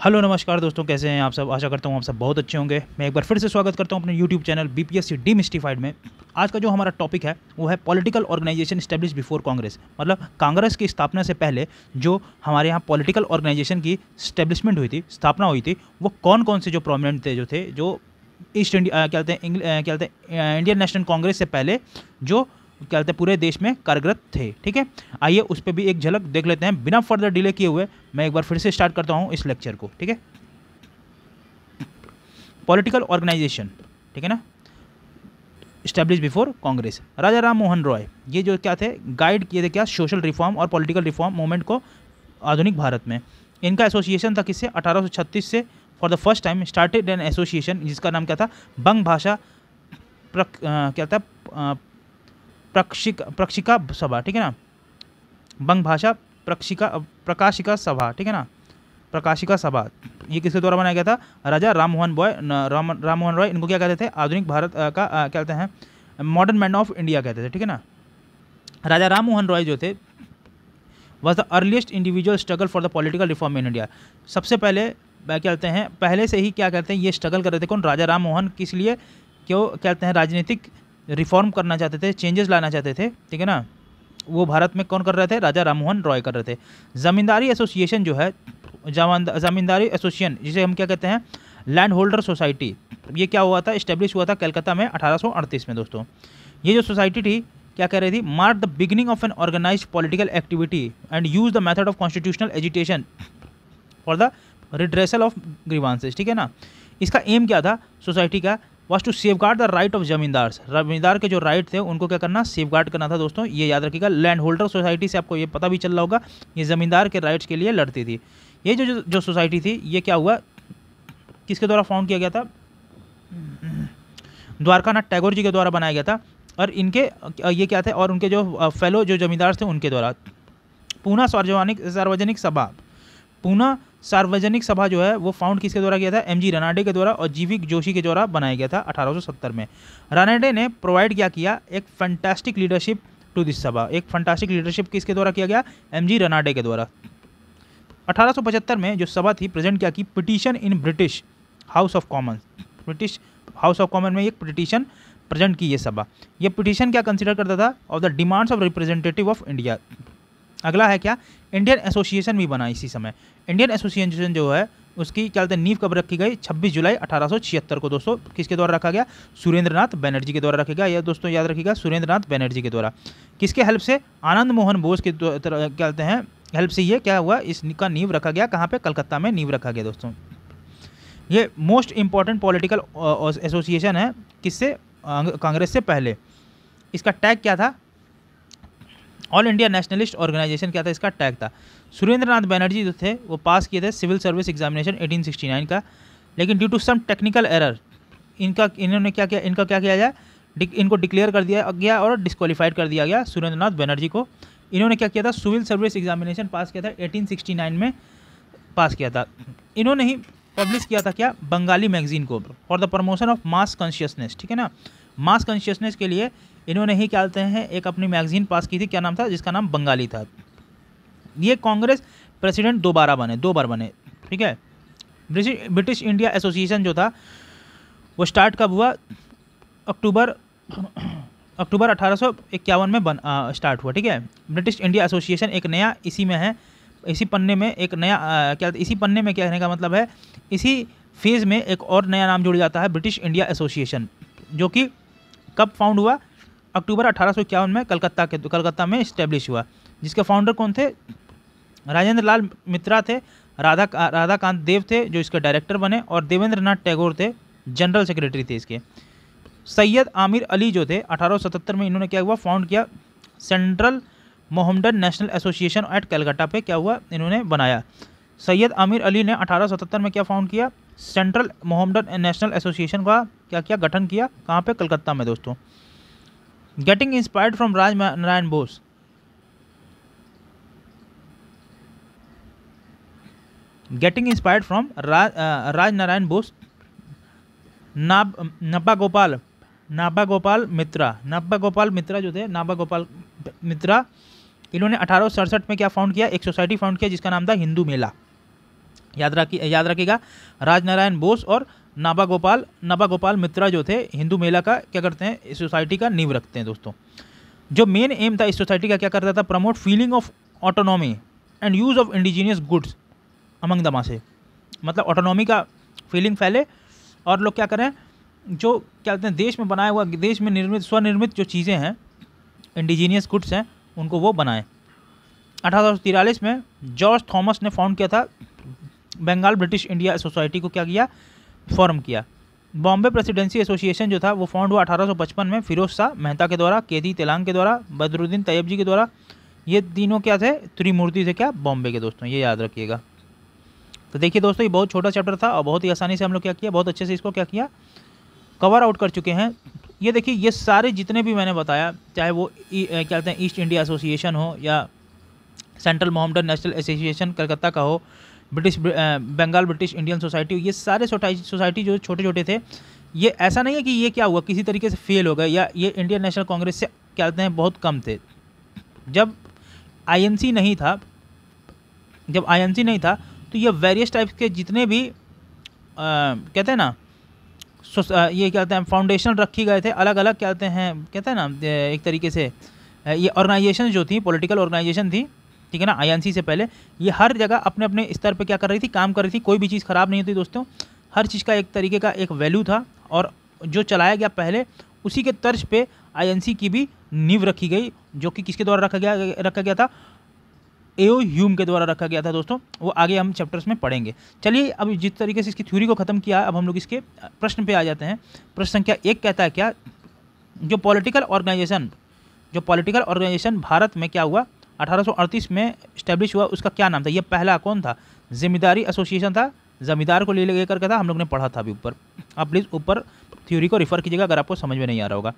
Hello नमस्कार दोस्तों, कैसे हैं आप सब। आशा करता हूँ आप सब बहुत अच्छे होंगे। मैं एक बार फिर से स्वागत करता हूँ अपने यूट्यूब चैनल बीपीएससी डीमिस्टिफाइड में। आज का जो हमारा टॉपिक है वो है political organisation establish before Congress, मतलब कांग्रेस की स्थापना से पहले जो हमारे यहाँ पॉलिटिकल ऑर्गेनाइजेशन की स्टैब्लिशमेंट हुई थी, स्थापना हुई थी, वो कौन कौन से जो प्रोमिनेंट थे जो ईस्ट इंडिया क्या कहते हैं इंडियन नेशनल कांग्रेस से पहले जो क्या कहते हैं पूरे देश में कार्यरत थे। ठीक है, आइए उस पर भी एक झलक देख लेते हैं बिना फर्दर डिले किए हुए। मैं एक बार फिर से स्टार्ट करता हूं इस लेक्चर को। ठीक है, पॉलिटिकल ऑर्गेनाइजेशन, ठीक है ना, स्टैब्लिश बिफोर कांग्रेस। राजा राम मोहन रॉय ये जो क्या थे, गाइड किए थे क्या सोशल रिफॉर्म और पॉलिटिकल रिफॉर्म मूवमेंट को आधुनिक भारत में। इनका एसोसिएशन था किससे, 1836 से for the first time started an association जिसका नाम क्या था, बंग भाषा क्या था प्रक्षिका सभा। ठीक है ना, बंग भाषा प्रकाशिका सभा। ठीक है ना, प्रकाशिका सभा। ये किसके द्वारा बनाया गया था, राजा राम मोहन रॉय। इनको क्या कहते थे, आधुनिक भारत का क्या कहते हैं, मॉडर्न मैन ऑफ इंडिया कहते थे। ठीक है ना, राजा राम मोहन रॉय जो थे was the earliest individual struggle for the political reform in India. सबसे पहले क्या कहते हैं, पहले से ही क्या कहते हैं ये स्ट्रगल कर रहे थे। कौन, राजा राम मोहन। किस लिए, क्यों कहते हैं, राजनीतिक रिफॉर्म करना चाहते थे, चेंजेस लाना चाहते थे। ठीक है ना, वो भारत में कौन कर रहे थे, राजा राम मोहन रॉय कर रहे थे। जमींदारी एसोसिएशन जो है, जमींदारी एसोसिएशन जिसे हम क्या कहते हैं, लैंड होल्डर सोसाइटी, ये क्या हुआ था, इस्टेब्लिश हुआ था कलकत्ता में 1838 में। दोस्तों ये जो सोसाइटी थी क्या कह रही थी, mark the beginning of an organised political activity and use the method of constitutional agitation for the redressal of grievances. ठीक है ना, इसका एम क्या था सोसाइटी का, was to safeguard the right of zamindars. Zamindar के जो राइट थे उनको क्या करना, सेफगार्ड करना था। दोस्तों ये याद रखिएगा, लैंड होल्डर सोसाइटी से आपको ये पता भी चल रहा होगा, ये जमींदार के राइट्स के लिए लड़ती थी। ये जो सोसाइटी थी ये क्या हुआ, किसके द्वारा फाउंड किया गया था, द्वारकानाथ टैगोर जी के द्वारा बनाया गया था। और इनके ये क्या थे, और उनके जो फेलो जो जमींदार थे उनके द्वारा। पूना सार्वजनिक सभा जो है वो फाउंड किसके द्वारा किया था, एमजी रनाडे के द्वारा और जीवी जोशी के द्वारा बनाया गया था 1870 में। रनाडे ने प्रोवाइड क्या किया, एक फैंटास्टिक लीडरशिप टू दिस सभा। एक फैंटास्टिक लीडरशिप किसके द्वारा किया गया, एमजी रनाडे के द्वारा। 1875 में जो सभा थी प्रेजेंट क्या की, petition in British house of Commons. British house of common में एक पिटीशन प्रेजेंट की ये सभा। ये पिटीशन क्या कंसिडर करता था, of the demands of representative of India. अगला है क्या, इंडियन एसोसिएशन भी बना इसी समय। इंडियन एसोसिएशन जो है उसकी क्या कहते हैं, नींव कब रखी गई, 26 जुलाई 1876 को। दोस्तों किसके द्वारा रखा गया, सुरेंद्रनाथ बनर्जी के द्वारा रखा गया। यह दोस्तों याद रखिएगा, सुरेंद्रनाथ बनर्जी के द्वारा। किसके हेल्प से, आनंद मोहन बोस के क्या कहते हैं हेल्प से ये क्या हुआ, इसका नींव रखा गया। कहाँ पे, कलकत्ता में नींव रखा गया। दोस्तों ये मोस्ट इंपॉर्टेंट पॉलिटिकल एसोसिएशन है, किससे, कांग्रेस से पहले। इसका टैग क्या था, ऑल इंडिया नेशनलिस्ट ऑर्गेनाइजेशन क्या था, इसका टैग था। सुरेंद्रनाथ बनर्जी जो थे वो पास किए थे सिविल सर्विस एग्जामिनेशन 1869 का, लेकिन due to some technical error इन्होंने क्या किया, इनका क्या किया जाए, इनको डिक्लेयर कर दिया गया और डिस्क्वालीफाइड कर दिया गया सुरेंद्रनाथ बनर्जी को। इन्होंने क्या किया था, सिविल सर्विस एग्जामिनेशन पास किया था 1869 में पास किया था। इन्होंने ही पब्लिश किया था क्या, बंगाली मैगजीन को, for the promotion of mass consciousness. ठीक है ना, मास कॉन्शियसनेस के लिए इन्होंने ही क्या कहते हैं एक अपनी मैगजीन पास की थी, क्या नाम था, जिसका नाम बंगाली था। ये कांग्रेस प्रेसिडेंट दो बार बने। ठीक है, ब्रिटिश इंडिया एसोसिएशन जो था वो स्टार्ट कब हुआ, अक्टूबर 1851 में स्टार्ट हुआ। ठीक है, ब्रिटिश इंडिया एसोसिएशन एक नया इसी में है, इसी पन्ने में एक नया इसी पन्ने में क्या कहने का मतलब है, इसी फेज़ में एक और नया नाम जुड़ जाता है, ब्रिटिश इंडिया एसोसिएशन, जो कि कब फाउंड हुआ, अक्टूबर 1851 में कलकत्ता में इस्टेब्लिश हुआ। जिसके फाउंडर कौन थे, राजेंद्र लाल मित्रा थे, राधाकांत देव थे जो इसके डायरेक्टर बने, और देवेंद्र नाथ टैगोर थे जनरल सेक्रेटरी थे इसके। सैयद आमिर अली जो थे 1877 में इन्होंने क्या हुआ, फाउंड किया Central Mohammedan National Association at Calcutta पे क्या हुआ, इन्होंने बनाया। सैयद आमिर अली ने 1877 में क्या फाउंड किया, सेंट्रल मोहम्मडन नेशनल एसोसिएशन का क्या गठन किया, कहाँ पे, कलकत्ता में। दोस्तों getting inspired from Raj Narayan Bose, Raj Narayan Bose, नब्बा Gopal मित्रा जो थे, नाभा गोपाल मित्रा, इन्होंने 1867 में क्या फाउंड किया, एक सोसाइटी फाउंड किया जिसका नाम था हिंदू मेला। याद रखिएगा, राजनारायण बोस और नाभा गोपाल मित्रा जो थे हिंदू मेला का क्या करते हैं, इस सोसाइटी का नींव रखते हैं दोस्तों। जो मेन एम था इस सोसाइटी का क्या करता था, promote feeling of autonomy and use of indigenous goods among the मासे, मतलब ऑटोनॉमी का फीलिंग फैले और लोग क्या करें, जो क्या कहते हैं देश में बनाया हुआ, देश में निर्मित स्वनिर्मित जो चीज़ें हैं, इंडिजीनियस गुड्स हैं, उनको वो बनाएं। 1843 में जॉर्ज थॉमस ने फाउंड किया था बंगाल ब्रिटिश इंडिया सोसाइटी को, क्या किया, फॉर्म किया। बॉम्बे प्रेसिडेंसी एसोसिएशन जो था वो फाउंड हुआ 1855 में फिरोज शाह मेहता के द्वारा, केदी तेलांग के द्वारा, बदरुद्दीन तैयब जी के द्वारा। ये तीनों क्या थे, त्रिमूर्ति थे क्या, बॉम्बे के दोस्तों, ये याद रखिएगा। तो देखिए दोस्तों, ये बहुत छोटा चैप्टर था और बहुत ही आसानी से हम लोग क्या किया, बहुत अच्छे से इसको क्या किया, कवर आउट कर चुके हैं। ये देखिए, ये सारे जितने भी मैंने बताया, चाहे वो क्या कहते हैं ईस्ट इंडिया एसोसिएशन हो या central Mohammedan National association Calcutta का हो, बंगाल ब्रिटिश इंडियन सोसाइटी, ये सारे सोसाइटी जो छोटे छोटे थे, ये ऐसा नहीं है कि ये क्या हुआ किसी तरीके से फेल हो गए या ये इंडियन नेशनल कांग्रेस से क्या कहते हैं बहुत कम थे। जब आईएनसी नहीं था तो ये वेरियस टाइप्स के जितने भी कहते हैं ना, ये क्या कहते हैं फाउंडेशन रखी गए थे अलग अलग, क्या कहते हैं ना एक तरीके से ये ऑर्गेनाइजेशन जो थी, पॉलिटिकल ऑर्गेनाइजेशन थी, ठीक है ना, आईएनसी से पहले, ये हर जगह अपने अपने स्तर पे क्या कर रही थी, काम कर रही थी। कोई भी चीज़ ख़राब नहीं होती दोस्तों, हर चीज़ का एक तरीके का एक वैल्यू था और जो चलाया गया पहले उसी के तर्ज पे आईएनसी की भी नींव रखी गई, जो कि किसके द्वारा रखा गया था, एओ ह्यूम के द्वारा रखा गया था दोस्तों। वो आगे हम चैप्टर्स में पढ़ेंगे। चलिए, अब जिस तरीके से इसकी थ्योरी को ख़त्म किया, अब हम लोग इसके प्रश्न पे आ जाते हैं। प्रश्न संख्या 1 कहता है क्या, जो पॉलिटिकल ऑर्गेनाइजेशन भारत में क्या हुआ 1838 में इस्टेब्लिश हुआ, उसका क्या नाम था। ये पहला कौन था, जमींदारी एसोसिएशन था, जमींदार को लेकर के था, हम लोग ने पढ़ा था अभी ऊपर। आप प्लीज़ ऊपर थ्योरी को रिफर कीजिएगा अगर आपको समझ में नहीं आ रहा होगा।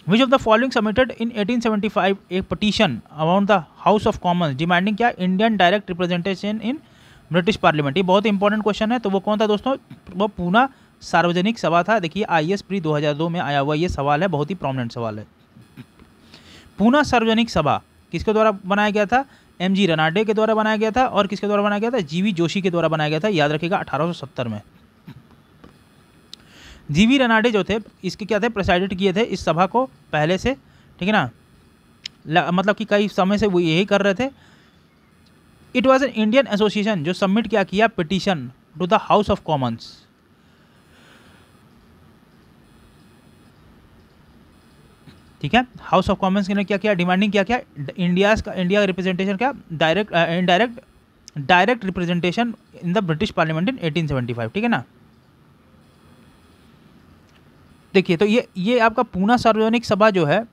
Which of the following submitted in 1875 a petition around the House of Commons demanding क्या, Indian direct representation in British parliament. ये बहुत इंपॉर्टेंट क्वेश्चन है। तो वो कौन था दोस्तों, वो पूना सार्वजनिक सभा था। देखिए IAS प्री 2002 में आया हुआ ये सवाल है, बहुत ही प्रोमिनेंट सवाल है। पूना सार्वजनिक सभा किसके द्वारा बनाया गया था, MG रनाडे के द्वारा बनाया गया था। और किसके द्वारा बनाया गया था, GV जोशी के द्वारा बनाया गया था। याद रखिएगा 1870 में। GV रनाडे जो थे इसके क्या थे, प्रेसाइडेड किए थे इस सभा को पहले से, ठीक है ना, मतलब कि कई समय से वो यही कर रहे थे। It was an Indian association जो सबमिट क्या किया, petition to the House of Commons. ठीक है, हाउस ऑफ कॉमन्स ने क्या किया, डिमांडिंग क्या किया, इंडिया रिप्रेजेंटेशन क्या, direct representation in the British parliament in 1875। ठीक है ना। देखिए, तो ये आपका पूना सार्वजनिक सभा जो है,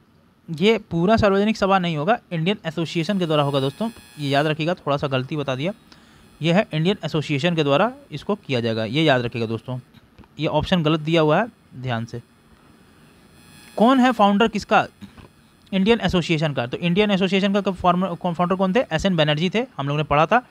ये पूरा सार्वजनिक सभा नहीं होगा, इंडियन एसोसिएशन के द्वारा होगा दोस्तों। ये याद रखिएगा, थोड़ा सा गलती बता दिया, ये है इंडियन एसोसिएशन के द्वारा इसको किया जाएगा, ये याद रखिएगा दोस्तों। ये ऑप्शन गलत दिया हुआ है, ध्यान से। कौन है फाउंडर किसका, इंडियन एसोसिएशन का। तो इंडियन एसोसिएशन का फाउंडर कौन थे, SN बनर्जी थे, हम लोगों ने पढ़ा था।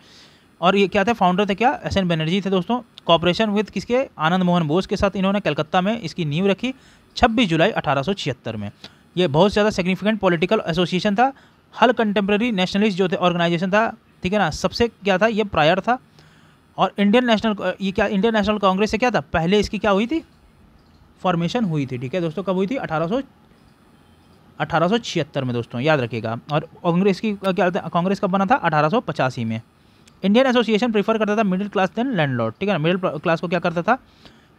और ये क्या थे, फाउंडर थे क्या, SN बनर्जी थे दोस्तों। कॉपरेशन विद किसके, आनंद मोहन बोस के साथ इन्होंने कलकत्ता में इसकी नींव रखी 26 जुलाई 1876 में। ये बहुत ज़्यादा सिग्निफिकेंट पॉलिटिकल एसोसिएशन था। हल कंटेम्प्रेरी नेशनलिस्ट जो थे ऑर्गेनाइजेशन था, ठीक है ना, सबसे क्या था, ये प्रायर था। और इंडियन नेशनल कांग्रेस से क्या था, पहले इसकी क्या हुई थी, फॉर्मेशन हुई थी। ठीक है दोस्तों, कब हुई थी, 1876 में दोस्तों, याद रखिएगा। और कांग्रेस की क्या, कांग्रेस कब बना था, 1885 में। इंडियन एसोसिएशन प्रीफर करता था मिडिल क्लास देन लैंडलॉर्ड। ठीक है ना, मिडिल क्लास को क्या करता था,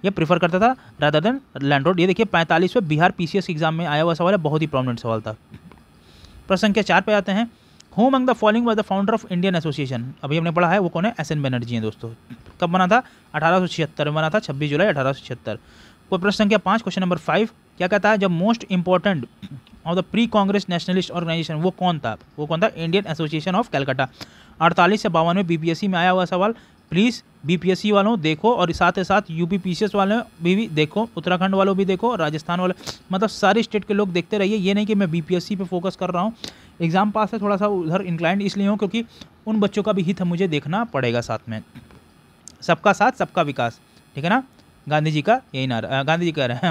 ये प्रीफर करता था रादर देन लैंडलॉर्ड। ये देखिए 45वें बिहार PCS एग्जाम में आया हुआ सवाल है, बहुत ही प्रोमिनेंट सवाल था। प्रश्न संख्या 4 पे आते हैं। Who among the following was the founder of Indian association. अभी हमने पढ़ा है वो कौन है, SN बनर्जी हैं दोस्तों। कब बना था, 1876 में बना था, 26 जुलाई 1876 को। प्रश्न संख्या 5, क्वेश्चन नंबर 5 क्या कहता है, जब most important of the pre Congress nationalist organisation वो कौन था, इंडियन एसोसिएशन ऑफ कलकत्ता। 48 से 52 में BPSC में आया हुआ सवाल। प्लीज़ BPSC वालों देखो, और साथ ही साथ UP PCS वालों भी देखो, उत्तराखंड वालों भी देखो, राजस्थान वाले, मतलब सारे स्टेट के लोग देखते रहिए। ये नहीं कि मैं BPSC पे फोकस कर रहा हूँ, एग्जाम पास है, थोड़ा सा उधर इंक्लाइंड इसलिए हूँ क्योंकि उन बच्चों का भी हित मुझे देखना पड़ेगा साथ में। सबका साथ सबका विकास, ठीक है ना, गांधी जी का यही नारा, गांधी जी कह रहे हैं,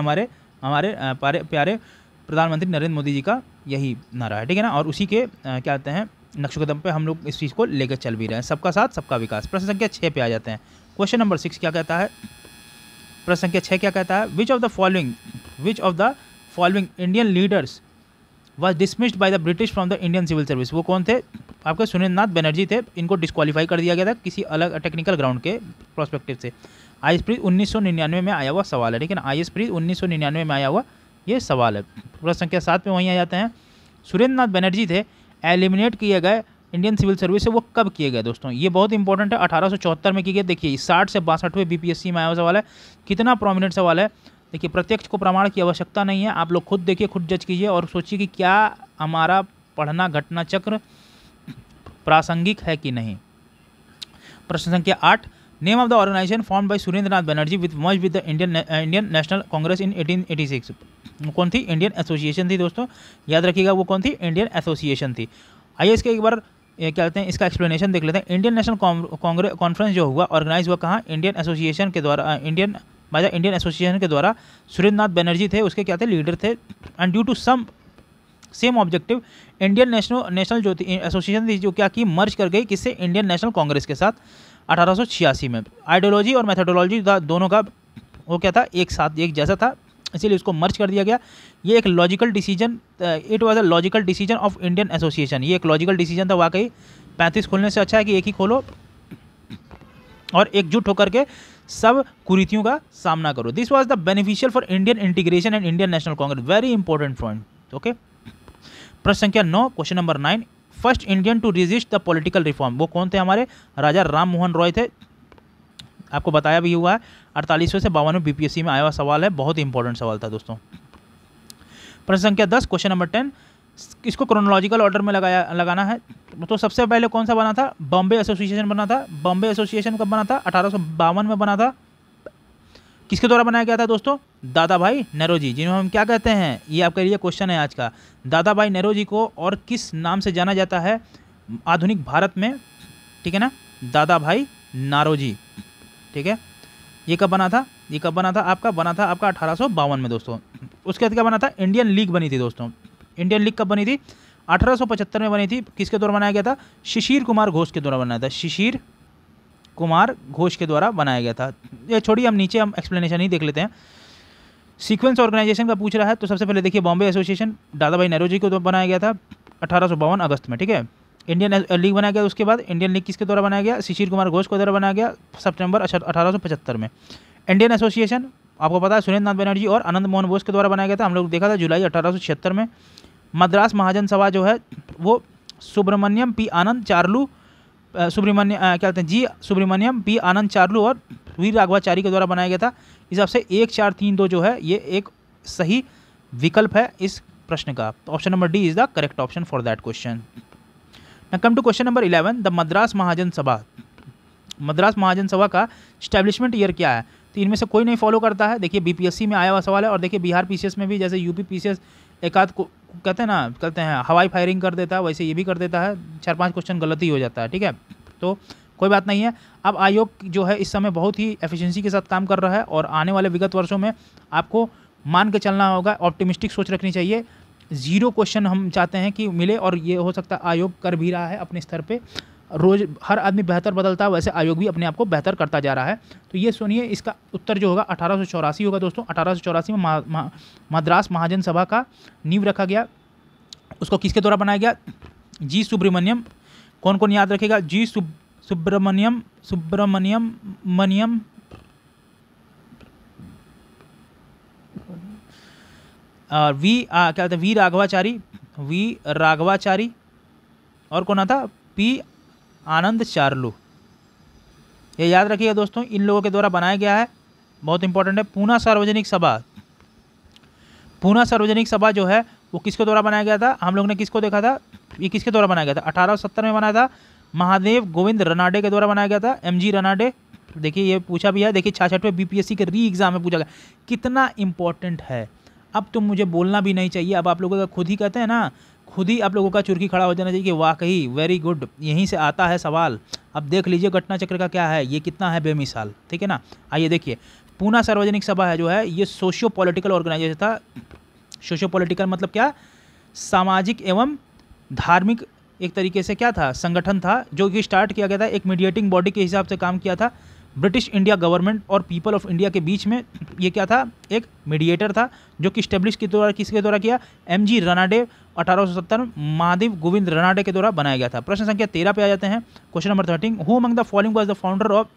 हमारे प्यारे प्रधानमंत्री नरेंद्र मोदी जी का यही नारा है। ठीक है ना, और उसी के क्या कहते हैं, नक्शोकदम पे हम लोग इस चीज़ को लेकर चल भी रहे हैं। सबका साथ सबका विकास। प्रश्न संख्या 6 पे आ जाते हैं। क्वेश्चन नंबर 6 क्या कहता है? प्रश्न संख्या 6 क्या कहता है? Which of the following Indian leaders was dismissed by the British from the Indian Civil Service. वो कौन थे? आपके सुरेंद्रनाथ बनर्जी थे। इनको डिस्क्वालीफाई कर दिया गया था किसी अलग टेक्निकल ग्राउंड के प्रोस्पेक्टिव से। आई एस प्रीत 1999 में आया हुआ सवाल है, लेकिन आई एस प्रीत 1999 में आया हुआ ये सवाल है। प्रश्न संख्या 7 पे वहीं आ जाते हैं। सुरेंद्रनाथ बनर्जी थे, एलिमिनेट किए गए इंडियन सिविल सर्विस से, वो कब किए गए दोस्तों? ये बहुत इंपॉर्टेंट है। 1874 में किए गए। देखिए 60 से 62वें बीपीएससी में आया हुआ सवाल है। कितना प्रोमिनेंट सवाल है। देखिए प्रत्यक्ष को प्रमाण की आवश्यकता नहीं है, आप लोग खुद देखिए, खुद जज कीजिए और सोचिए कि क्या हमारा पढ़ना घटना चक्र प्रासंगिक है कि नहीं। प्रश्न संख्या 8, name of the organisation formed by Surendranath Banerjee with merge with the Indian National Congress in 1886। कौन थी? इंडियन एसोसिएशन थी दोस्तों, याद रखिएगा वो कौन थी? इंडियन एसोसिएशन थी। आइए इसके एक बार क्या कहते हैं, इसका एक्सप्लेनेशन देख लेते हैं। इंडियन नेशनल कांग्रेस कॉन्फ्रेंस जो हुआ, ऑर्गेनाइज हुआ कहाँ? इंडियन एसोसिएशन के द्वारा, इंडियन एसोसिएशन के द्वारा। सुरेंद्रनाथ बनर्जी थे, उसके क्या थे? लीडर थे। And due to same objective, Indian national जो थी एसोसिएशन थी, जो क्या की मर्ज कर गई किससे? इंडियन नेशनल कांग्रेस के साथ 1886 में। आइडियोलॉजी और मेथोडोलॉजी दोनों का वो क्या था? एक साथ, एक जैसा था, इसीलिए उसको मर्ज कर दिया गया। ये एक logical decision, it was a logical decision of Indian association. ये एक लॉजिकल डिसीजन था वाकई। 35 खोलने से अच्छा है कि एक ही खोलो और एकजुट होकर के सब कुरीतियों का सामना करो। This was the beneficial for Indian integration and Indian National Congress. Very important point. Okay. प्रश्न संख्या 9, question number 9, first Indian to resist the political reform. वो कौन थे? हमारे राजा राम मोहन रॉय थे। आपको बताया भी हुआ है। 48वें से 52वें बीपीएससी में आया हुआ सवाल है, बहुत इंपॉर्टेंट सवाल था दोस्तों। प्रश्न संख्या 10, क्वेश्चन नंबर 10, इसको क्रोनोलॉजिकल ऑर्डर में लगाना है। तो सबसे पहले कौन सा बना था? बॉम्बे एसोसिएशन बना था। बॉम्बे एसोसिएशन कब बना था? 1852 में बना था। किसके द्वारा बनाया गया था दोस्तों? दादा भाई नेहरू, जिन्हें हम क्या कहते हैं? ये आपके लिए क्वेश्चन है आज का। दादा भाई नेहरू को और किस नाम से जाना जाता है आधुनिक भारत में? ठीक है ना, दादा भाई नारोजी। ठीक है, ये कब बना था? ये कब बना था? आपका बना था आपका 1852 में दोस्तों। उसके बाद क्या बना था? इंडियन लीग बनी थी दोस्तों। इंडियन लीग कब बनी थी? 1875 में बनी थी। किसके द्वारा बनाया गया था? शिशिर कुमार घोष के द्वारा बनाया था। शिशिर कुमार घोष के द्वारा बनाया गया था। ये छोड़िए, हम नीचे हम एक्सप्लेनेशन ही देख लेते हैं। सीक्वेंस ऑर्गेनाइजेशन का पूछ रहा है, तो सबसे पहले देखिए बॉम्बे एसोसिएशन दादा भाई नेहरू को बनाया गया था 1852 अगस्त में। ठीक है, इंडियन लीग बनाया गया। उसके बाद इंडियन लीग किसके द्वारा बनाया गया? शिशिर कुमार घोष के द्वारा बनाया गया सितंबर 1875 में। इंडियन एसोसिएशन आपको पता है सुरेंद्रनाथ बनर्जी और आनंद मोहन बोस के द्वारा बनाया गया था। हम लोग देखा था जुलाई 1876 में। मद्रास महाजन सभा जो है वो सुब्रमण्यम पी आनंद चार्लू क्या कहते हैं जी सुब्रमण्यम पी आनंद चार्लू और वीर राघवाचारी के द्वारा बनाया गया था। इस हिसाब से 1 4 3 2 जो है ये एक सही विकल्प है इस प्रश्न का। Option number D is the correct option for that question. Now come to question number 11, the Madras Mahajan Sabha. Madras Mahajan सभा का स्टैब्लिशमेंट ईयर क्या है? तो इनमें से कोई नहीं फॉलो करता है। देखिए बीपीएससी में आया हुआ सवाल है, और देखिए बिहार पीसीएस में भी, जैसे यूपी पीसीएस एक आध को कहते हैं हवाई फायरिंग कर देता है, वैसे ये भी कर देता है। 4-5 क्वेश्चन गलत ही हो जाता है। ठीक है, तो कोई बात नहीं है। अब आयोग जो है इस समय बहुत ही एफिशिएंसी के साथ काम कर रहा है, और आने वाले विगत वर्षों में आपको मान के चलना होगा, ऑप्टिमिस्टिक सोच रखनी चाहिए। 0 क्वेश्चन हम चाहते हैं कि मिले, और ये हो सकता है आयोग कर भी रहा है अपने स्तर पे। रोज हर आदमी बेहतर बदलता है, वैसे आयोग भी अपने आप को बेहतर करता जा रहा है। तो ये सुनिए, इसका उत्तर जो होगा 1884 होगा दोस्तों। 1884 में मद्रास महाजन सभा का नींव रखा गया। उसको किसके द्वारा बनाया गया? जी सुब्रमण्यम। कौन कौन याद रखेगा? जी सुब्रमण्यम क्या कहते हैं वी राघवाचारी और कौन आता? पी आनंद चार्लू। ये याद रखिएगा दोस्तों, इन लोगों के द्वारा बनाया गया है, बहुत इंपॉर्टेंट है। पूना सार्वजनिक सभा जो है वो किसके द्वारा बनाया गया था? हम लोग ने किसको देखा था? ये किसके द्वारा बनाया गया था? 1870 में बनाया था। महादेव गोविंद रनाडे के द्वारा बनाया गया था, MG रनाडे। देखिए ये पूछा भी है, देखिए 66वें बीपीएससी के री एग्जाम में पूछा गया। कितना इंपॉर्टेंट है, अब तो मुझे बोलना भी नहीं चाहिए। अब आप लोगों का खुद ही कहते हैं ना, खुद ही आप लोगों का चुरकी खड़ा हो जाना चाहिए कि वाकई वेरी गुड, यहीं से आता है सवाल। अब देख लीजिए घटना चक्र का क्या है, ये कितना है बेमिसाल। ठीक है ना, आइए देखिए, पूना सार्वजनिक सभा है जो है ये सोशियो पॉलिटिकल ऑर्गेनाइजेशन था। सोशियो पॉलिटिकल मतलब क्या? सामाजिक एवं धार्मिक एक तरीके से क्या था, संगठन था जो कि स्टार्ट किया गया था, एक मीडिएटिंग बॉडी के हिसाब से काम किया था ब्रिटिश इंडिया गवर्नमेंट और पीपल ऑफ इंडिया के बीच में। ये क्या था, एक मीडिएटर था जो कि स्टेब्लिश के द्वारा किसके द्वारा किया, एमजी रनाडे 1870 में महादेव गोविंद रनाडे के द्वारा बनाया गया था। प्रश्न संख्या 13 पे आ जाते हैं। Question number 13, who among the following was the founder of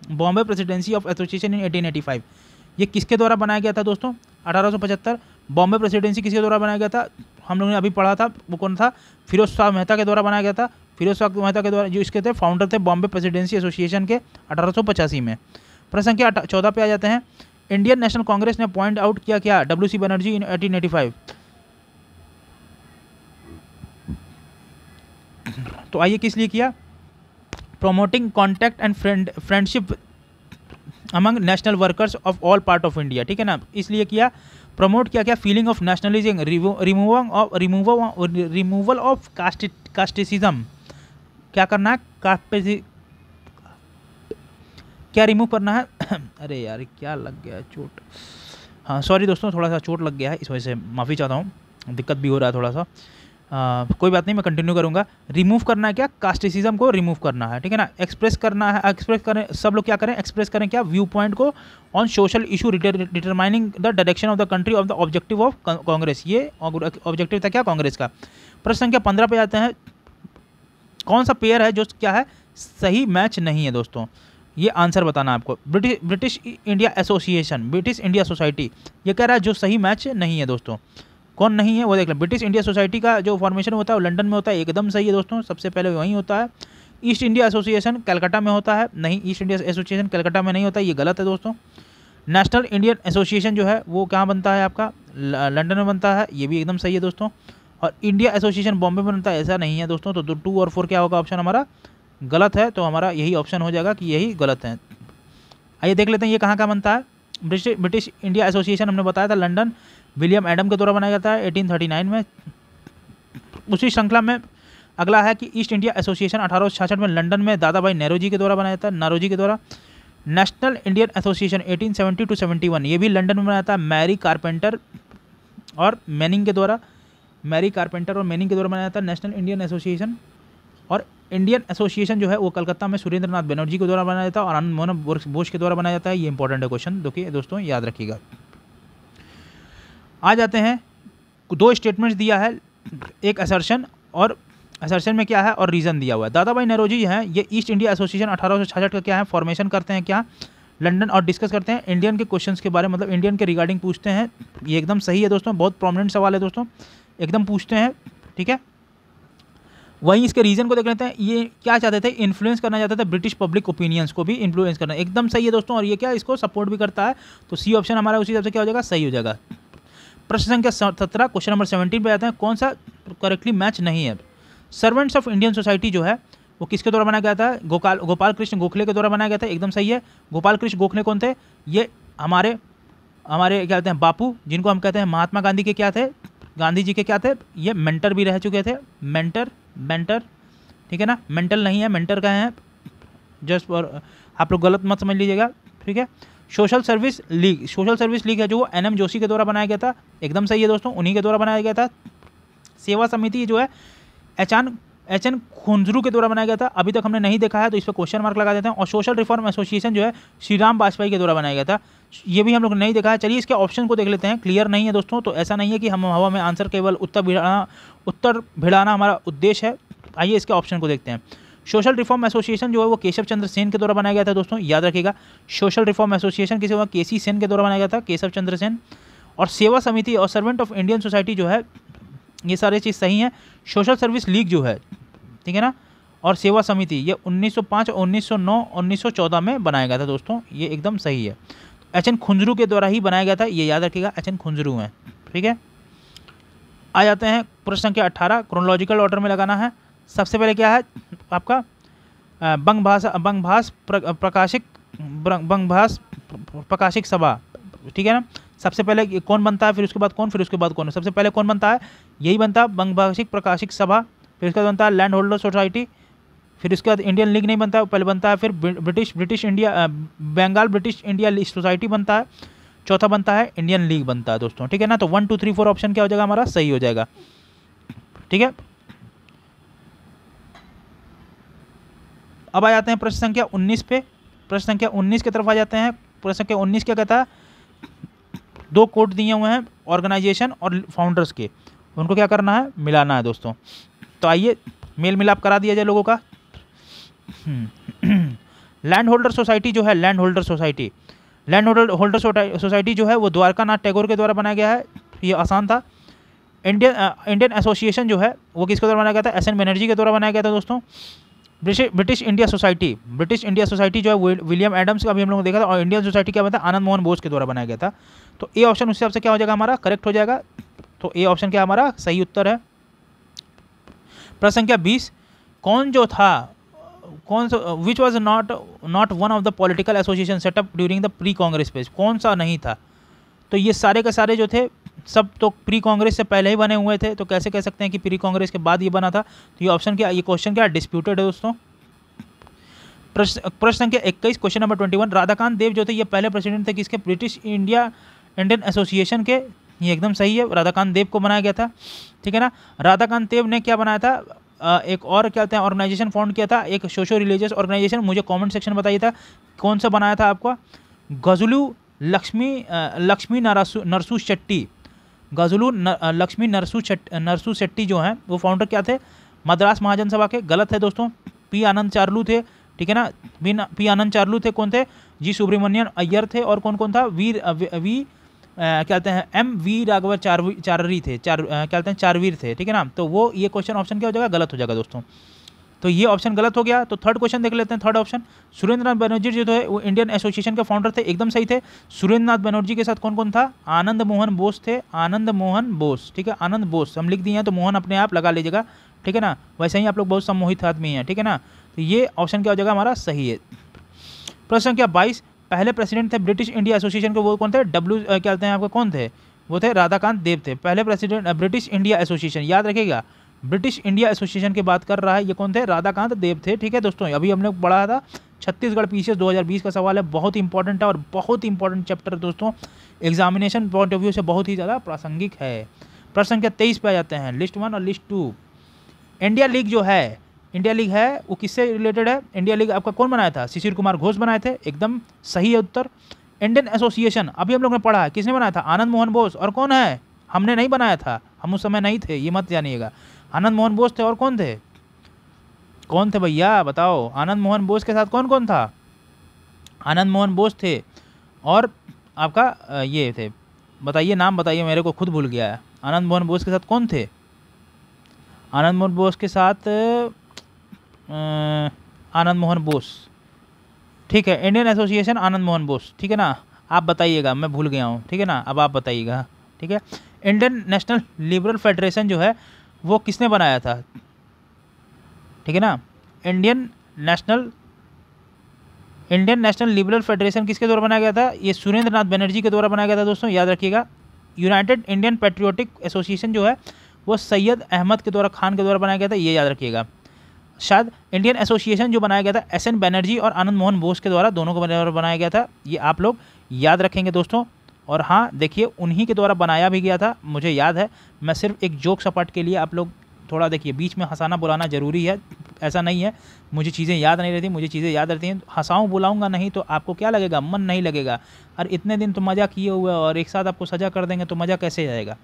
Bombay presidency of association in 1885। ये किसके द्वारा बनाया गया था दोस्तों, 1875 बॉम्बे प्रेसिडेंसी किसके द्वारा बनाया गया था, हम लोगों ने अभी पढ़ा था, वो कौन था, फिरोज शाह मेहता के द्वारा बनाया गया था। फिरोज शाह मेहता के द्वारा, जो इसके थे फाउंडर थे बॉम्बे प्रेसिडेंसी एसोसिएशन के 1885 में। प्रश्न संख्या 14 पे आ जाते हैं। इंडियन नेशनल कांग्रेस ने पॉइंट आउट किया क्या WC बनर्जी इन 1885। तो आइए किस लिए किया, promoting contact and friendship among national workers of all part of India, ठीक है ना, इसलिए किया। प्रमोट किया क्या, feeling of nationalism, removal of casteism, क्या करना है, क्या रिमूव करना है अरे यार क्या लग गया है चोट, हाँ सॉरी दोस्तों, थोड़ा सा चोट लग गया है, इस वजह से माफ़ी चाहता हूँ, दिक्कत भी हो रहा है थोड़ा सा। कोई बात नहीं, मैं कंटिन्यू करूंगा। रिमूव करना है क्या, कास्टिसिज्म को रिमूव करना है, ठीक है ना। एक्सप्रेस करना है, एक्सप्रेस करें, सब लोग क्या करें, एक्सप्रेस करें क्या, व्यू पॉइंट को on social issue determining the direction of the country of the objective of Congress, ये ऑब्जेक्टिव था क्या कांग्रेस का। प्रश्न संख्या 15 पे आते हैं। कौन सा पेयर है जो क्या है, सही मैच नहीं है दोस्तों, ये आंसर बताना आपको। British India association, British India society, ये कह रहा है जो सही मैच नहीं है दोस्तों। कौन नहीं है वो देख लें। ब्रिटिश इंडिया सोसाइटी का जो फॉर्मेशन होता है वो लंदन में होता है, एकदम सही है दोस्तों, सबसे पहले वहीं होता है। ईस्ट इंडिया एसोसिएशन कलकत्ता में होता है, नहीं, ईस्ट इंडिया एसोसिएशन कलकत्ता में नहीं होता, ये गलत है दोस्तों। नेशनल इंडियन एसोसिएशन जो है वो कहाँ बनता है आपका, लंदन में बनता है, ये भी एकदम सही है दोस्तों। और इंडिया एसोसिएशन बॉम्बे में बनता है, ऐसा नहीं है दोस्तों। तो 2 और 4 क्या होगा, ऑप्शन हमारा गलत है, तो हमारा यही ऑप्शन हो जाएगा कि यही गलत है। आइए देख लेते हैं ये कहाँ का बनता है। ब्रिटिश इंडिया एसोसिएशन हमने बताया था लंदन, विलियम एडम के द्वारा बनाया जाता है 1839 में। उसी श्रृंखला में अगला है कि ईस्ट इंडिया एसोसिएशन 1866 में लंदन में दादा भाई नेरोजी के द्वारा बनाया जाता है, नारोजी के द्वारा। नेशनल इंडियन एसोसिएशन 1870 to 71, ये भी लंदन में बनाया था मैरी कारपेंटर और मैनिंग के द्वारा, मैरी कारपेंटर और मैनिंग के द्वारा बनाया था नेशनल इंडियन एसोसिएशन। और इंडियन एसोसिएशन जो है वो कलकत्ता में सुरेंद्र नाथ बनर्जी के द्वारा बनाया जाता है और आनंद मोहन बोस के द्वारा बनाया जाता है। ये इंपॉर्टेंट है क्वेश्चन, देखिए दोस्तों याद रखिएगा। आ जाते हैं, 2 स्टेटमेंट्स दिया है, एक असर्शन और असर्शन में क्या है और रीज़न दिया हुआ है। दादा भाई नेरोजी हैं, ये ईस्ट इंडिया एसोसिएशन 1866 का क्या है, फॉर्मेशन करते हैं क्या लंदन, और डिस्कस करते हैं इंडियन के क्वेश्चंस के बारे में, मतलब इंडियन के रिगार्डिंग पूछते हैं। ये एकदम सही है दोस्तों, बहुत प्रोमिनेंट सवाल है दोस्तों, एकदम पूछते हैं, ठीक है। वहीं इसके रीजन को देख लेते हैं, ये क्या चाहते थे, इन्फ्लुएंस करना चाहते थे ब्रिटिश पब्लिक ओपिनियंस को भी इन्फ्लुएंस करना, एकदम सही है दोस्तों। और ये क्या इसको सपोर्ट भी करता है, तो सी ऑप्शन हमारा उसी हिसाब से क्या हो जाएगा, सही हो जाएगा। प्रश्न संख्या 17, क्वेश्चन नंबर 17 पे आते हैं। कौन सा करेक्टली मैच नहीं है। सर्वेंट्स ऑफ इंडियन सोसाइटी जो है वो किसके द्वारा बनाया गया था, गोपाल कृष्ण गोखले के द्वारा बनाया गया था, एकदम सही है। गोपाल कृष्ण गोखले कौन थे, ये हमारे क्या कहते हैं बापू, जिनको हम कहते हैं महात्मा गांधी के क्या थे, गांधी जी के क्या थे, ये मेंटर भी रह चुके थे, मेंटर, ठीक है ना, मेंटल नहीं है, मेंटर का है, जस्ट फॉर आप लोग गलत मत समझ लीजिएगा, ठीक है। सोशल सर्विस लीग है जो NM जोशी के द्वारा बनाया गया था, एकदम सही है दोस्तों, उन्हीं के द्वारा बनाया गया था। सेवा समिति जो है HN खुंजरू के द्वारा बनाया गया था, अभी तक हमने नहीं देखा है तो इस पर क्वेश्चन मार्क लगा देते हैं। और सोशल रिफॉर्म एसोसिएशन जो है श्री राम वाजपेयी के द्वारा बनाया गया था, ये भी हम लोग नहीं देखा है। चलिए इसके ऑप्शन को देख लेते हैं, क्लियर नहीं है दोस्तों, तो ऐसा नहीं है कि हम हवा में आंसर केवल उत्तर भिड़ाना हमारा उद्देश्य है। आइए इसके ऑप्शन को देखते हैं। सोशल रिफॉर्म एसोसिएशन जो है वो केशव चंद्र सेन के द्वारा बनाया गया था दोस्तों, याद रखिएगा। सोशल रिफॉर्म एसोसिएशन किसी हुआ, KC सेन के द्वारा बनाया गया था, केशव चंद्र सेन। और सेवा समिति और सर्वेंट ऑफ इंडियन सोसाइटी जो है, ये सारी चीज़ सही है। सोशल सर्विस लीग जो है, ठीक है ना, और सेवा समिति ये 1905, 1909, 1914 में बनाया गया था दोस्तों, ये एकदम सही है। HN खुंजरू के द्वारा ही बनाया गया था, ये याद रखिएगा, HN खुंजरू हैं, ठीक है। आ जाते हैं प्रश्न संख्या 18, क्रोनोलॉजिकल ऑर्डर में लगाना है। सबसे पहले क्या है आपका बंगभाष प्रकाशिक सभा, ठीक है ना। सबसे पहले कौन बनता है, फिर उसके बाद कौन, फिर उसके बाद कौन। सबसे पहले कौन बनता है, यही बनता है बंगभाषिक प्रकाशिक सभा, फिर उसके बाद बनता है लैंड होल्डर सोसाइटी, फिर उसके बाद इंडियन लीग नहीं बनता है, पहले बनता है फिर British India Bengal British India society बनता है, चौथा बनता है इंडियन लीग बनता है दोस्तों, ठीक है ना। तो 1 2 3 4 ऑप्शन क्या हो जाएगा हमारा, सही हो जाएगा, ठीक है। अब आ जाते हैं प्रश्न संख्या 19 पे। प्रश्न संख्या 19 की तरफ आ जाते हैं। प्रश्न संख्या 19 क्या कहता है, दो कोड दिए हुए हैं ऑर्गेनाइजेशन और फाउंडर्स के, उनको क्या करना है, मिलाना है दोस्तों। तो आइए मेल मिलाप करा दिया जाए लोगों का। लैंड होल्डर सोसाइटी जो है, land holder society, land holder society जो है वो द्वारका नाथ टैगोर के द्वारा बनाया गया है, ये आसान था। इंडियन एसोसिएशन जो है वो किसके द्वारा बनाया गया था, एस एन बनर्जी के द्वारा बनाया गया था दोस्तों। ब्रिटिश इंडिया सोसाइटी जो है विलियम एडम्स का भी हम लोगों ने देखा था, और इंडियन सोसाइटी क्या बताया, आनंद मोहन बोस के द्वारा बनाया गया था। तो ए ऑप्शन उस हिसाब से क्या हो जाएगा, हमारा करेक्ट हो जाएगा। तो ए ऑप्शन क्या हमारा सही उत्तर है। प्रश्न संख्या 20, कौन जो था, कौन सा, which was not one of the political association setup during the pre Congress phase, कौन सा नहीं था। तो ये सारे के सारे जो थे सब तो प्री कांग्रेस से पहले ही बने हुए थे, तो कैसे कह सकते हैं कि प्री कांग्रेस के बाद ये बना था। तो ये ऑप्शन क्या, ये क्वेश्चन क्या डिस्प्यूटेड है दोस्तों। प्रश्न संख्या 21, क्वेश्चन नंबर 21, राधाकांत देव जो थे ये पहले प्रेसिडेंट थे किसके, ब्रिटिश इंडियन एसोसिएशन के। ये एकदम सही है, राधाकांत देव को बनाया गया था, ठीक है ना। राधाकांत देव ने क्या बनाया था, एक और क्या कहते हैं ऑर्गेनाइजेशन फाउंड किया था, एक सोशो रिलीजियस ऑर्गेनाइजेशन। मुझे कमेंट सेक्शन बताइए था कौन सा बनाया था आपका, गजलू लक्ष्मी नरसू शेट्टी, गजलू लक्ष्मी नरसू शेट्टी जो हैं वो फाउंडर क्या थे, मद्रास महाजन सभा के। गलत है दोस्तों, पी आनंद चार्लू थे, ठीक है ना। पी आनंद चार्लू थे, कौन थे, जी सुब्रमण्यन अय्यर थे, और कौन कौन था, क्या कहते हैं एम वी राघव चारवी थे, क्या कहते हैं चारवीर थे, ठीक है ना। तो वो ये क्वेश्चन ऑप्शन क्या हो जाएगा, गलत हो जाएगा दोस्तों। तो ये ऑप्शन गलत हो गया। तो थर्ड क्वेश्चन देख लेते हैं। थर्ड ऑप्शन, सुरेंद्र नाथ बनर्जी जो थे वो इंडियन एसोसिएशन के फाउंडर थे, एकदम सही थे। सुरेंद्र नाथ बनर्जी के साथ कौन कौन था, आनंद मोहन बोस थे, आनंद मोहन बोस, ठीक है, आनंद बोस हम लिख दिए हैं, तो मोहन अपने आप लगा लीजिएगा, ठीक है ना। वैसे ही आप लोग बहुत सम्मोहित आदमी हैं, ठीक है ना। तो ये ऑप्शन क्या हो जाएगा हमारा सही है। प्रश्न संख्या 22, पहले प्रेसिडेंट थे ब्रिटिश इंडिया एसोसिएशन के, वो कौन थे, क्या कहते हैं आपका, कौन थे, वो थे राधाकांत देव थे, पहले प्रेसिडेंट ब्रिटिश इंडिया एसोसिएशन, याद रखिएगा ब्रिटिश इंडिया एसोसिएशन की बात कर रहा है, ये कौन थे, राधाकांत देव थे, ठीक है दोस्तों। अभी हमने पढ़ा था छत्तीसगढ़ पीसीएस 2020 का सवाल है, बहुत इंपॉर्टेंट है और बहुत इंपॉर्टेंट चैप्टर है दोस्तों, एग्जामिनेशन पॉइंट ऑफ व्यू से बहुत ही ज़्यादा प्रासंगिक है। प्रश्न संख्या 23 पे आ जाते हैं, लिस्ट 1 और लिस्ट 2। इंडिया लीग जो है, इंडिया लीग है वो किससे रिलेटेड है, इंडिया लीग आपका कौन बनाया था, शिशिर कुमार घोष बनाए थे, एकदम सही है उत्तर। इंडियन एसोसिएशन अभी हम लोग ने पढ़ा है, किसने बनाया था, आनंद मोहन बोस, और कौन है, हमने नहीं बनाया था, हम उस समय नहीं थे, ये मत जानिएगा। आनंद मोहन बोस थे, और कौन थे भैया बताओ, आनंद मोहन बोस के साथ कौन कौन था, आनंद मोहन बोस थे, और आपका ये थे, बताइए नाम बताइए, मेरे को खुद भूल गया है। आनंद मोहन बोस के साथ कौन थे, आनंद मोहन बोस के साथ आनंद मोहन बोस, ठीक है, इंडियन एसोसिएशन आनंद मोहन बोस, ठीक है ना। आप बताइएगा, मैं भूल गया हूँ, ठीक है ना, अब आप बताइएगा, ठीक है। इंडियन नेशनल लिबरल फेडरेशन जो है वो किसने बनाया था, ठीक है ना। इंडियन नेशनल लिबरल फेडरेशन किसके द्वारा बनाया गया था, ये सुरेंद्र नाथ बनर्जी के द्वारा बनाया गया था दोस्तों, याद रखिएगा। यूनाइटेड इंडियन पेट्रियोटिक एसोसिएशन जो है वो सैयद अहमद के द्वारा, खान के द्वारा बनाया गया था, ये याद रखिएगा। शायद इंडियन एसोसिएशन जो बनाया गया था एस एन बनर्जी और आनंद मोहन बोस के द्वारा, दोनों के द्वारा बनाया गया था, ये आप लोग याद रखेंगे दोस्तों। और हाँ देखिए, उन्हीं के द्वारा बनाया भी गया था, मुझे याद है। मैं सिर्फ एक जोक सपाट के लिए आप लोग थोड़ा देखिए, बीच में हंसाना बुलाना ज़रूरी है, ऐसा नहीं है मुझे चीज़ें याद नहीं रहती, मुझे चीज़ें याद रहती हैं। हंसाऊँ बुलाऊँगा नहीं तो आपको क्या लगेगा, मन नहीं लगेगा। और इतने दिन तो मज़ा किए हुए और एक साथ आपको सज़ा कर देंगे तो मज़ा कैसे जाएगा।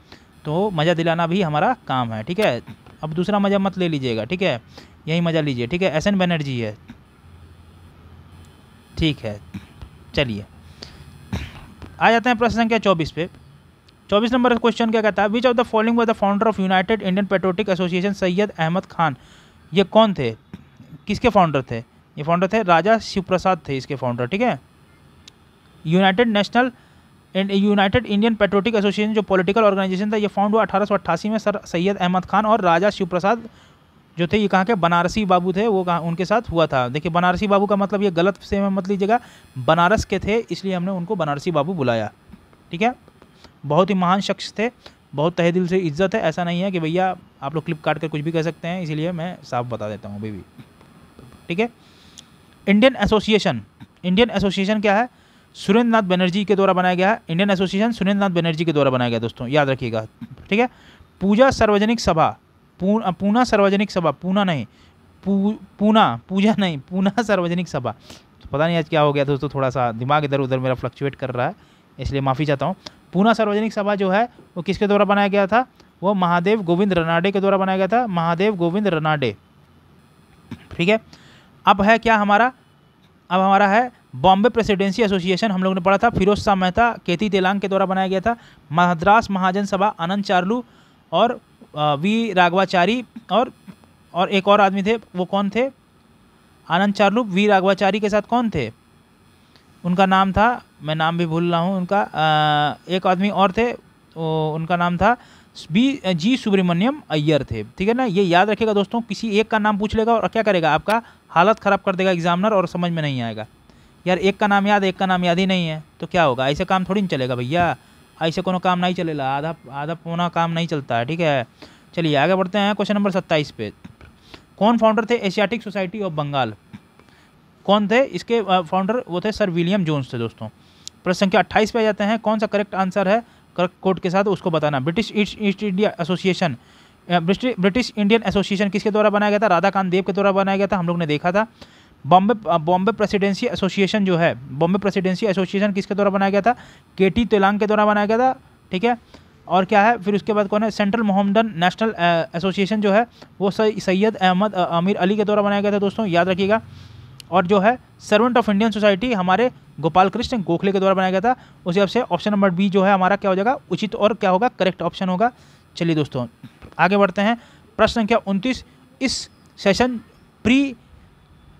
तो मज़ा दिलाना भी हमारा काम है, ठीक है। अब दूसरा मज़ा मत ले लीजिएगा, ठीक है, यही मज़ा लीजिए, ठीक है। एस एन बनर्जी है, ठीक है। चलिए आ जाते हैं प्रश्न संख्या 24 पे। 24 नंबर क्वेश्चन क्या कहता है, which of the following was the founder of United Indian Patriotic Association Syed Ahmed Khan. ये कौन थे, किसके फाउंडर थे, ये फाउंडर थे राजा शिवप्रसाद थे इसके फाउंडर, ठीक है। यूनाइटेड इंडियन पेट्रियोटिक एसोसिएशन जो पॉलिटिकल ऑर्गेनाइजेशन था, ये फाउंड हुआ 1888 में सर सैयद अहमद खान और राजा शिवप्रसाद जो थे, ये कहाँ के, बनारसी बाबू थे, वो कहाँ उनके साथ हुआ था। देखिए बनारसी बाबू का मतलब ये गलत से मत लीजिएगा, बनारस के थे इसलिए हमने उनको बनारसी बाबू बुलाया, ठीक है। बहुत ही महान शख्स थे, बहुत तहे दिल से इज्जत है, ऐसा नहीं है कि भैया आप लोग क्लिप काट कर कुछ भी कह सकते हैं, इसीलिए मैं साफ बता देता हूँ अभी भी, ठीक है। इंडियन एसोसिएशन क्या है, सुरेंद्र नाथ बनर्जी के द्वारा बनाया गया है। इंडियन एसोसिएशन सुरेंद्र नाथ बनर्जी के द्वारा बनाया गया दोस्तों, याद रखिएगा, ठीक है। पूना सार्वजनिक सभा, पूना सार्वजनिक सभा, पूना नहीं, पूजा नहीं, पूना सार्वजनिक सभा। तो पता नहीं आज क्या हो गया दोस्तों, थोड़ा सा दिमाग इधर उधर मेरा फ्लक्चुएट कर रहा है, इसलिए माफ़ी चाहता हूँ। पूना सार्वजनिक सभा जो है वो किसके द्वारा बनाया गया था? वो महादेव गोविंद रनाडे के द्वारा बनाया गया था, महादेव गोविंद रनाडे। ठीक है, अब है क्या हमारा, अब हमारा है बॉम्बे प्रेसिडेंसी एसोसिएशन। हम लोगों ने पढ़ा था फिरोज शाह मेहता, केती तेलांग के द्वारा बनाया गया था। मद्रास महाजन सभा आनंद चार्लू और वी राघवाचारी और एक और आदमी थे, वो कौन थे? आनंद चार्लू, वी राघवाचारी के साथ कौन थे? उनका नाम था, मैं नाम भी भूल रहा हूँ उनका, एक आदमी और थे, उनका नाम था जी सुब्रमण्यम अय्यर थे। ठीक है ना, ये याद रखिएगा दोस्तों, किसी एक का नाम पूछ लेगा और क्या करेगा, आपका हालत ख़राब कर देगा एग्जामिनर, और समझ में नहीं आएगा। यार एक का नाम याद, एक का नाम याद ही नहीं है तो क्या होगा? ऐसे काम थोड़ी नहीं चलेगा भैया, ऐसे कोनो काम नहीं चलेगा, आधा पौना काम नहीं चलता है। ठीक है, चलिए आगे बढ़ते हैं क्वेश्चन नंबर 27 पे। कौन फाउंडर थे एशियाटिक सोसाइटी ऑफ बंगाल? कौन थे इसके फाउंडर? वो थे सर विलियम जोन्स थे दोस्तों। प्रश्न संख्या 28 पे आ जाते हैं। कौन सा करेक्ट आंसर है? करेक्ट कोड के साथ उसको बताना। British east India association, British Indian association किसके द्वारा बनाया गया था? राधाकांत देव के द्वारा बनाया गया था, हम लोग ने देखा था। बॉम्बे प्रेसिडेंसी एसोसिएशन जो है, बॉम्बे प्रेसिडेंसी एसोसिएशन किसके द्वारा बनाया गया था? केटी तेलांग के द्वारा बनाया गया था। ठीक है, और क्या है फिर उसके बाद कौन है? सेंट्रल मोहम्मदन नेशनल एसोसिएशन जो है वो सैयद अहमद अमीर अली के द्वारा बनाया गया था दोस्तों, याद रखिएगा। और जो है सर्वेंट ऑफ इंडियन सोसाइटी हमारे गोपाल कृष्ण गोखले के द्वारा बनाया गया था। उसी हिसाब से ऑप्शन नंबर बी जो है हमारा क्या हो जाएगा? उचित और क्या होगा? करेक्ट ऑप्शन होगा। चलिए दोस्तों आगे बढ़ते हैं। प्रश्न संख्या 29, इस session pre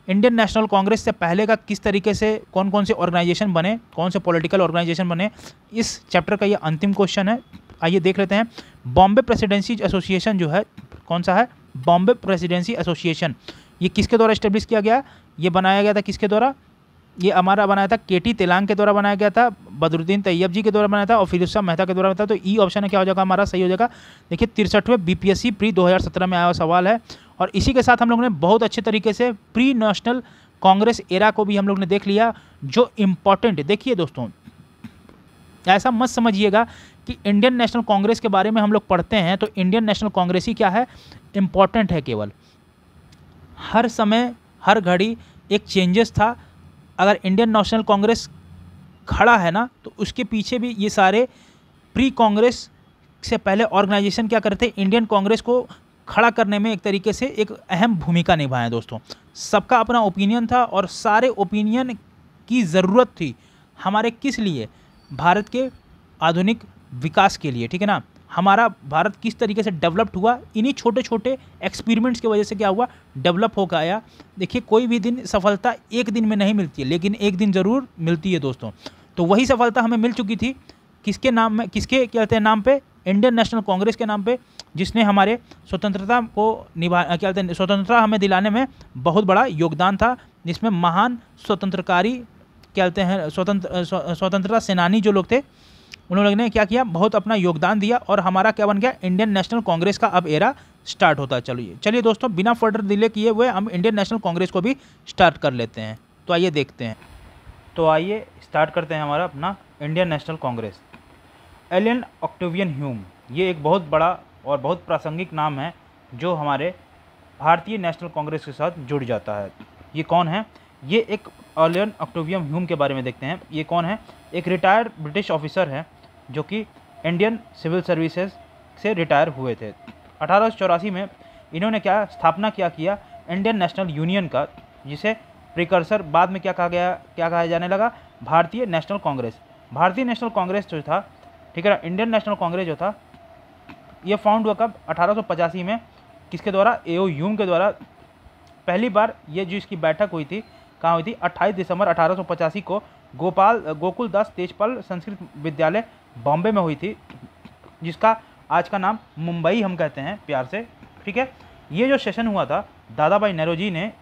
Indian National Congress से पहले का किस तरीके से कौन कौन से ऑर्गेनाइजेशन बने, कौन से पॉलिटिकल ऑर्गेनाइजेशन बने? इस चैप्टर का ये अंतिम क्वेश्चन है, आइए देख लेते हैं। बॉम्बे प्रेसिडेंसी एसोसिएशन जो है, कौन सा है? बॉम्बे प्रेसिडेंसी एसोसिएशन, ये किसके द्वारा इस्टेब्लिश किया गया? ये बनाया गया था किसके द्वारा? ये हमारा बनाया था केटी तेलांग के द्वारा बनाया गया था, बदरुद्दीन तैयब जी के द्वारा बनाया था और फिरोज शाह मेहता के द्वारा बनाया था। तो ई ऑप्शन है क्या हो जाएगा हमारा? सही हो जाएगा। देखिए 63वें बीपीएससी प्री 2017 में आया हुआ सवाल है। और इसी के साथ हम लोग ने बहुत अच्छे तरीके से प्री नेशनल कांग्रेस एरा को भी हम लोग ने देख लिया, जो इम्पॉर्टेंट। देखिए दोस्तों, ऐसा मत समझिएगा कि इंडियन नेशनल कांग्रेस के बारे में हम लोग पढ़ते हैं तो इंडियन नेशनल कांग्रेस ही क्या है? इम्पॉर्टेंट है। केवल हर समय हर घड़ी एक चेंजेस था। अगर इंडियन नेशनल कांग्रेस खड़ा है ना, तो उसके पीछे भी ये सारे प्री कांग्रेस से पहले ऑर्गेनाइजेशन क्या करते? इंडियन कांग्रेस को खड़ा करने में एक तरीके से एक अहम भूमिका निभाएं दोस्तों। सबका अपना ओपिनियन था और सारे ओपिनियन की ज़रूरत थी हमारे किस लिए? भारत के आधुनिक विकास के लिए। ठीक है ना, हमारा भारत किस तरीके से डेवलप्ड हुआ, इन्हीं छोटे छोटे एक्सपेरिमेंट्स की वजह से क्या हुआ? डेवलप होकर आया। देखिए कोई भी दिन सफलता एक दिन में नहीं मिलती है, लेकिन एक दिन ज़रूर मिलती है दोस्तों। तो वही सफलता हमें मिल चुकी थी किसके नाम में, किसके कहते हैं नाम पे? इंडियन नेशनल कांग्रेस के नाम पे, जिसने हमारे स्वतंत्रता को क्या कहते हैं, स्वतंत्रता हमें दिलाने में बहुत बड़ा योगदान था। जिसमें महान स्वतंत्रकारी क्या कहते हैं, स्वतंत्रता सेनानी जो लोग थे, उन लोगों ने क्या किया? बहुत अपना योगदान दिया और हमारा क्या बन गया? इंडियन नेशनल कांग्रेस का अब एरा स्टार्ट होता है। चलिए दोस्तों, बिना फर्दर डिले किए हुए हम इंडियन नेशनल कांग्रेस को भी स्टार्ट कर लेते हैं। तो आइए देखते हैं। तो आइए स्टार्ट करते हैं हमारा अपना Indian National Congress. Alien Octavian Hume, ये एक बहुत बड़ा और बहुत प्रासंगिक नाम है जो हमारे भारतीय नेशनल कांग्रेस के साथ जुड़ जाता है। ये कौन है? ये एक एलियन ऑक्टेवियन ह्यूम के बारे में देखते हैं। ये कौन है? एक रिटायर्ड ब्रिटिश ऑफिसर है जो कि इंडियन सिविल सर्विसेज से रिटायर हुए थे। 1884 में इन्होंने क्या स्थापना किया इंडियन नेशनल यूनियन का, जिसे प्रिकर्सर बाद में क्या कहा जाने लगा? भारतीय नेशनल कांग्रेस। भारतीय नेशनल कांग्रेस जो था, ठीक है ना, इंडियन नेशनल कांग्रेस जो था, ये फाउंड हुआ कब? 1885 में। किसके द्वारा? ए.ओ. ह्यूम के द्वारा। पहली बार ये जो इसकी बैठक हुई थी, कहाँ हुई थी? 28 दिसंबर 1885 को गोकुल दास तेजपाल संस्कृत विद्यालय बॉम्बे में हुई थी, जिसका आज का नाम मुंबई हम कहते हैं प्यार से। ठीक है, ये जो सेशन हुआ था दादा भाई नौरोजी ने,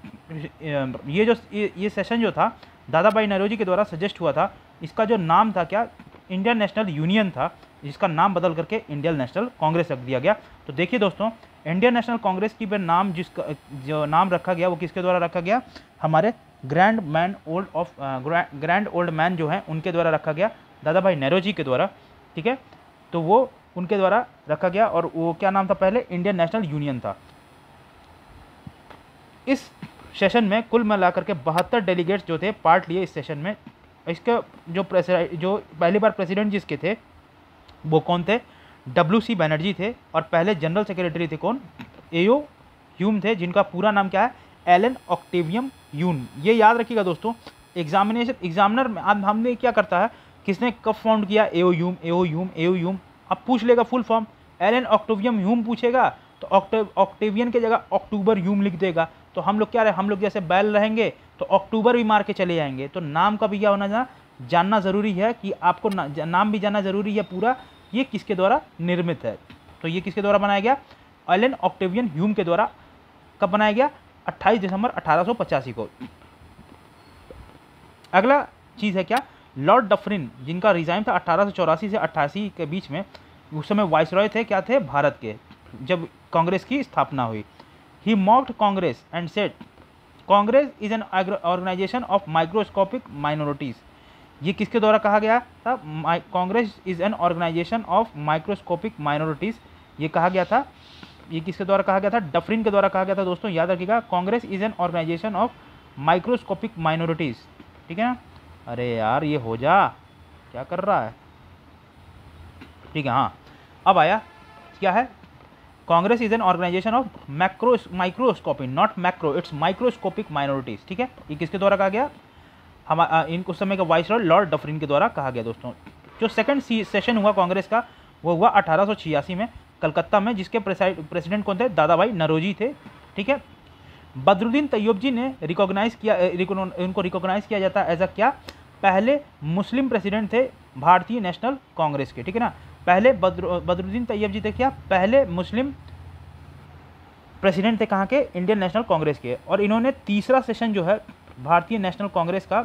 ये सेशन जो था दादा भाई नौरोजी के द्वारा सजेस्ट हुआ था। इसका जो नाम था क्या? इंडियन नेशनल यूनियन था, जिसका नाम बदल करके इंडियन नेशनल कांग्रेस रख दिया गया। तो देखिए दोस्तों, इंडियन नेशनल कांग्रेस की नाम जो नाम रखा गया वो किसके द्वारा रखा गया? हमारे ग्रैंड ओल्ड मैन जो हैं उनके द्वारा रखा गया, दादा भाई नौरोजी के द्वारा। ठीक है, तो वो उनके द्वारा रखा गया और वो क्या नाम था? पहले इंडियन नेशनल यूनियन था। इस सेशन में कुल मिलाकर के 72 डेलीगेट्स जो थे पार्ट लिए इस सेशन में। इसका जो पहली बार प्रेसिडेंट जिसके थे वो कौन थे, WC बनर्जी थे, और पहले जनरल सेक्रेटरी थे कौन, एओ ह्यूम थे, जिनका पूरा नाम क्या है, एलन ऑक्टेवियम ह्यूम। ये याद रखिएगा दोस्तों, एग्जामिनर में हमने क्या करता है, किसने कब फाउंड किया, एओ ह्यूम। अब पूछ लेगा फुल फॉर्म, एलन ऑक्टेवियम ह्यूम पूछेगा तो ऑक्टेवियन की जगह अक्टूबर ह्यूम लिख देगा। तो हम लोग क्या रहे, हम लोग जैसे बैल रहेंगे तो अक्टूबर भी मार के चले जाएंगे। तो नाम का भी क्या होना जानना जरूरी है, कि आपको नाम भी जानना जरूरी है पूरा, ये किसके द्वारा निर्मित है। तो ये किसके द्वारा बनाया गया, एलन ऑक्टेवियन ह्यूम के द्वारा। कब बनाया गया, 28 दिसंबर 1885 को। अगला चीज़ है क्या, लॉर्ड डफरिन, जिनका रिजाइन था 1884 से 88 के बीच में। उस समय वाइसरॉय थे, क्या थे, भारत के, जब कांग्रेस की स्थापना हुई। He mocked Congress and said Congress is an organisation of microscopic minorities. ये किसके द्वारा कहा गया था, Congress is an organisation of microscopic minorities. ये कहा गया था, ये किसके द्वारा कहा गया था, डफरिन के द्वारा कहा गया था। दोस्तों याद रखिएगा, Congress is an organisation of microscopic minorities. ठीक है ना, अरे यार ये हो जा, क्या कर रहा है, ठीक है। हाँ, अब आया क्या है, Congress is an organisation of microscopic, not macro, it's microscopic minorities. ठीक है, ये किसके द्वारा कहा गया, हम इन उस समय का वाइसरॉय लॉर्ड डफरिन के द्वारा कहा गया। दोस्तों जो सेकंड सेशन हुआ कांग्रेस का, वो हुआ 1886 में कलकत्ता में, जिसके प्रेसिडेंट कौन थे, दादा भाई नौरोजी थे। ठीक है, बदरुद्दीन तैयब जी ने रिकॉग्नाइज किया, इनको रिकॉग्नाइज किया जाता है एज अ क्या, पहले मुस्लिम प्रेसिडेंट थे भारतीय नेशनल कांग्रेस के। ठीक है ना, पहले बदरुद्दीन तैयब जी थे क्या, पहले मुस्लिम प्रेसिडेंट थे कहाँ के, इंडियन नेशनल कांग्रेस के। और इन्होंने तीसरा सेशन जो है भारतीय नेशनल कांग्रेस का,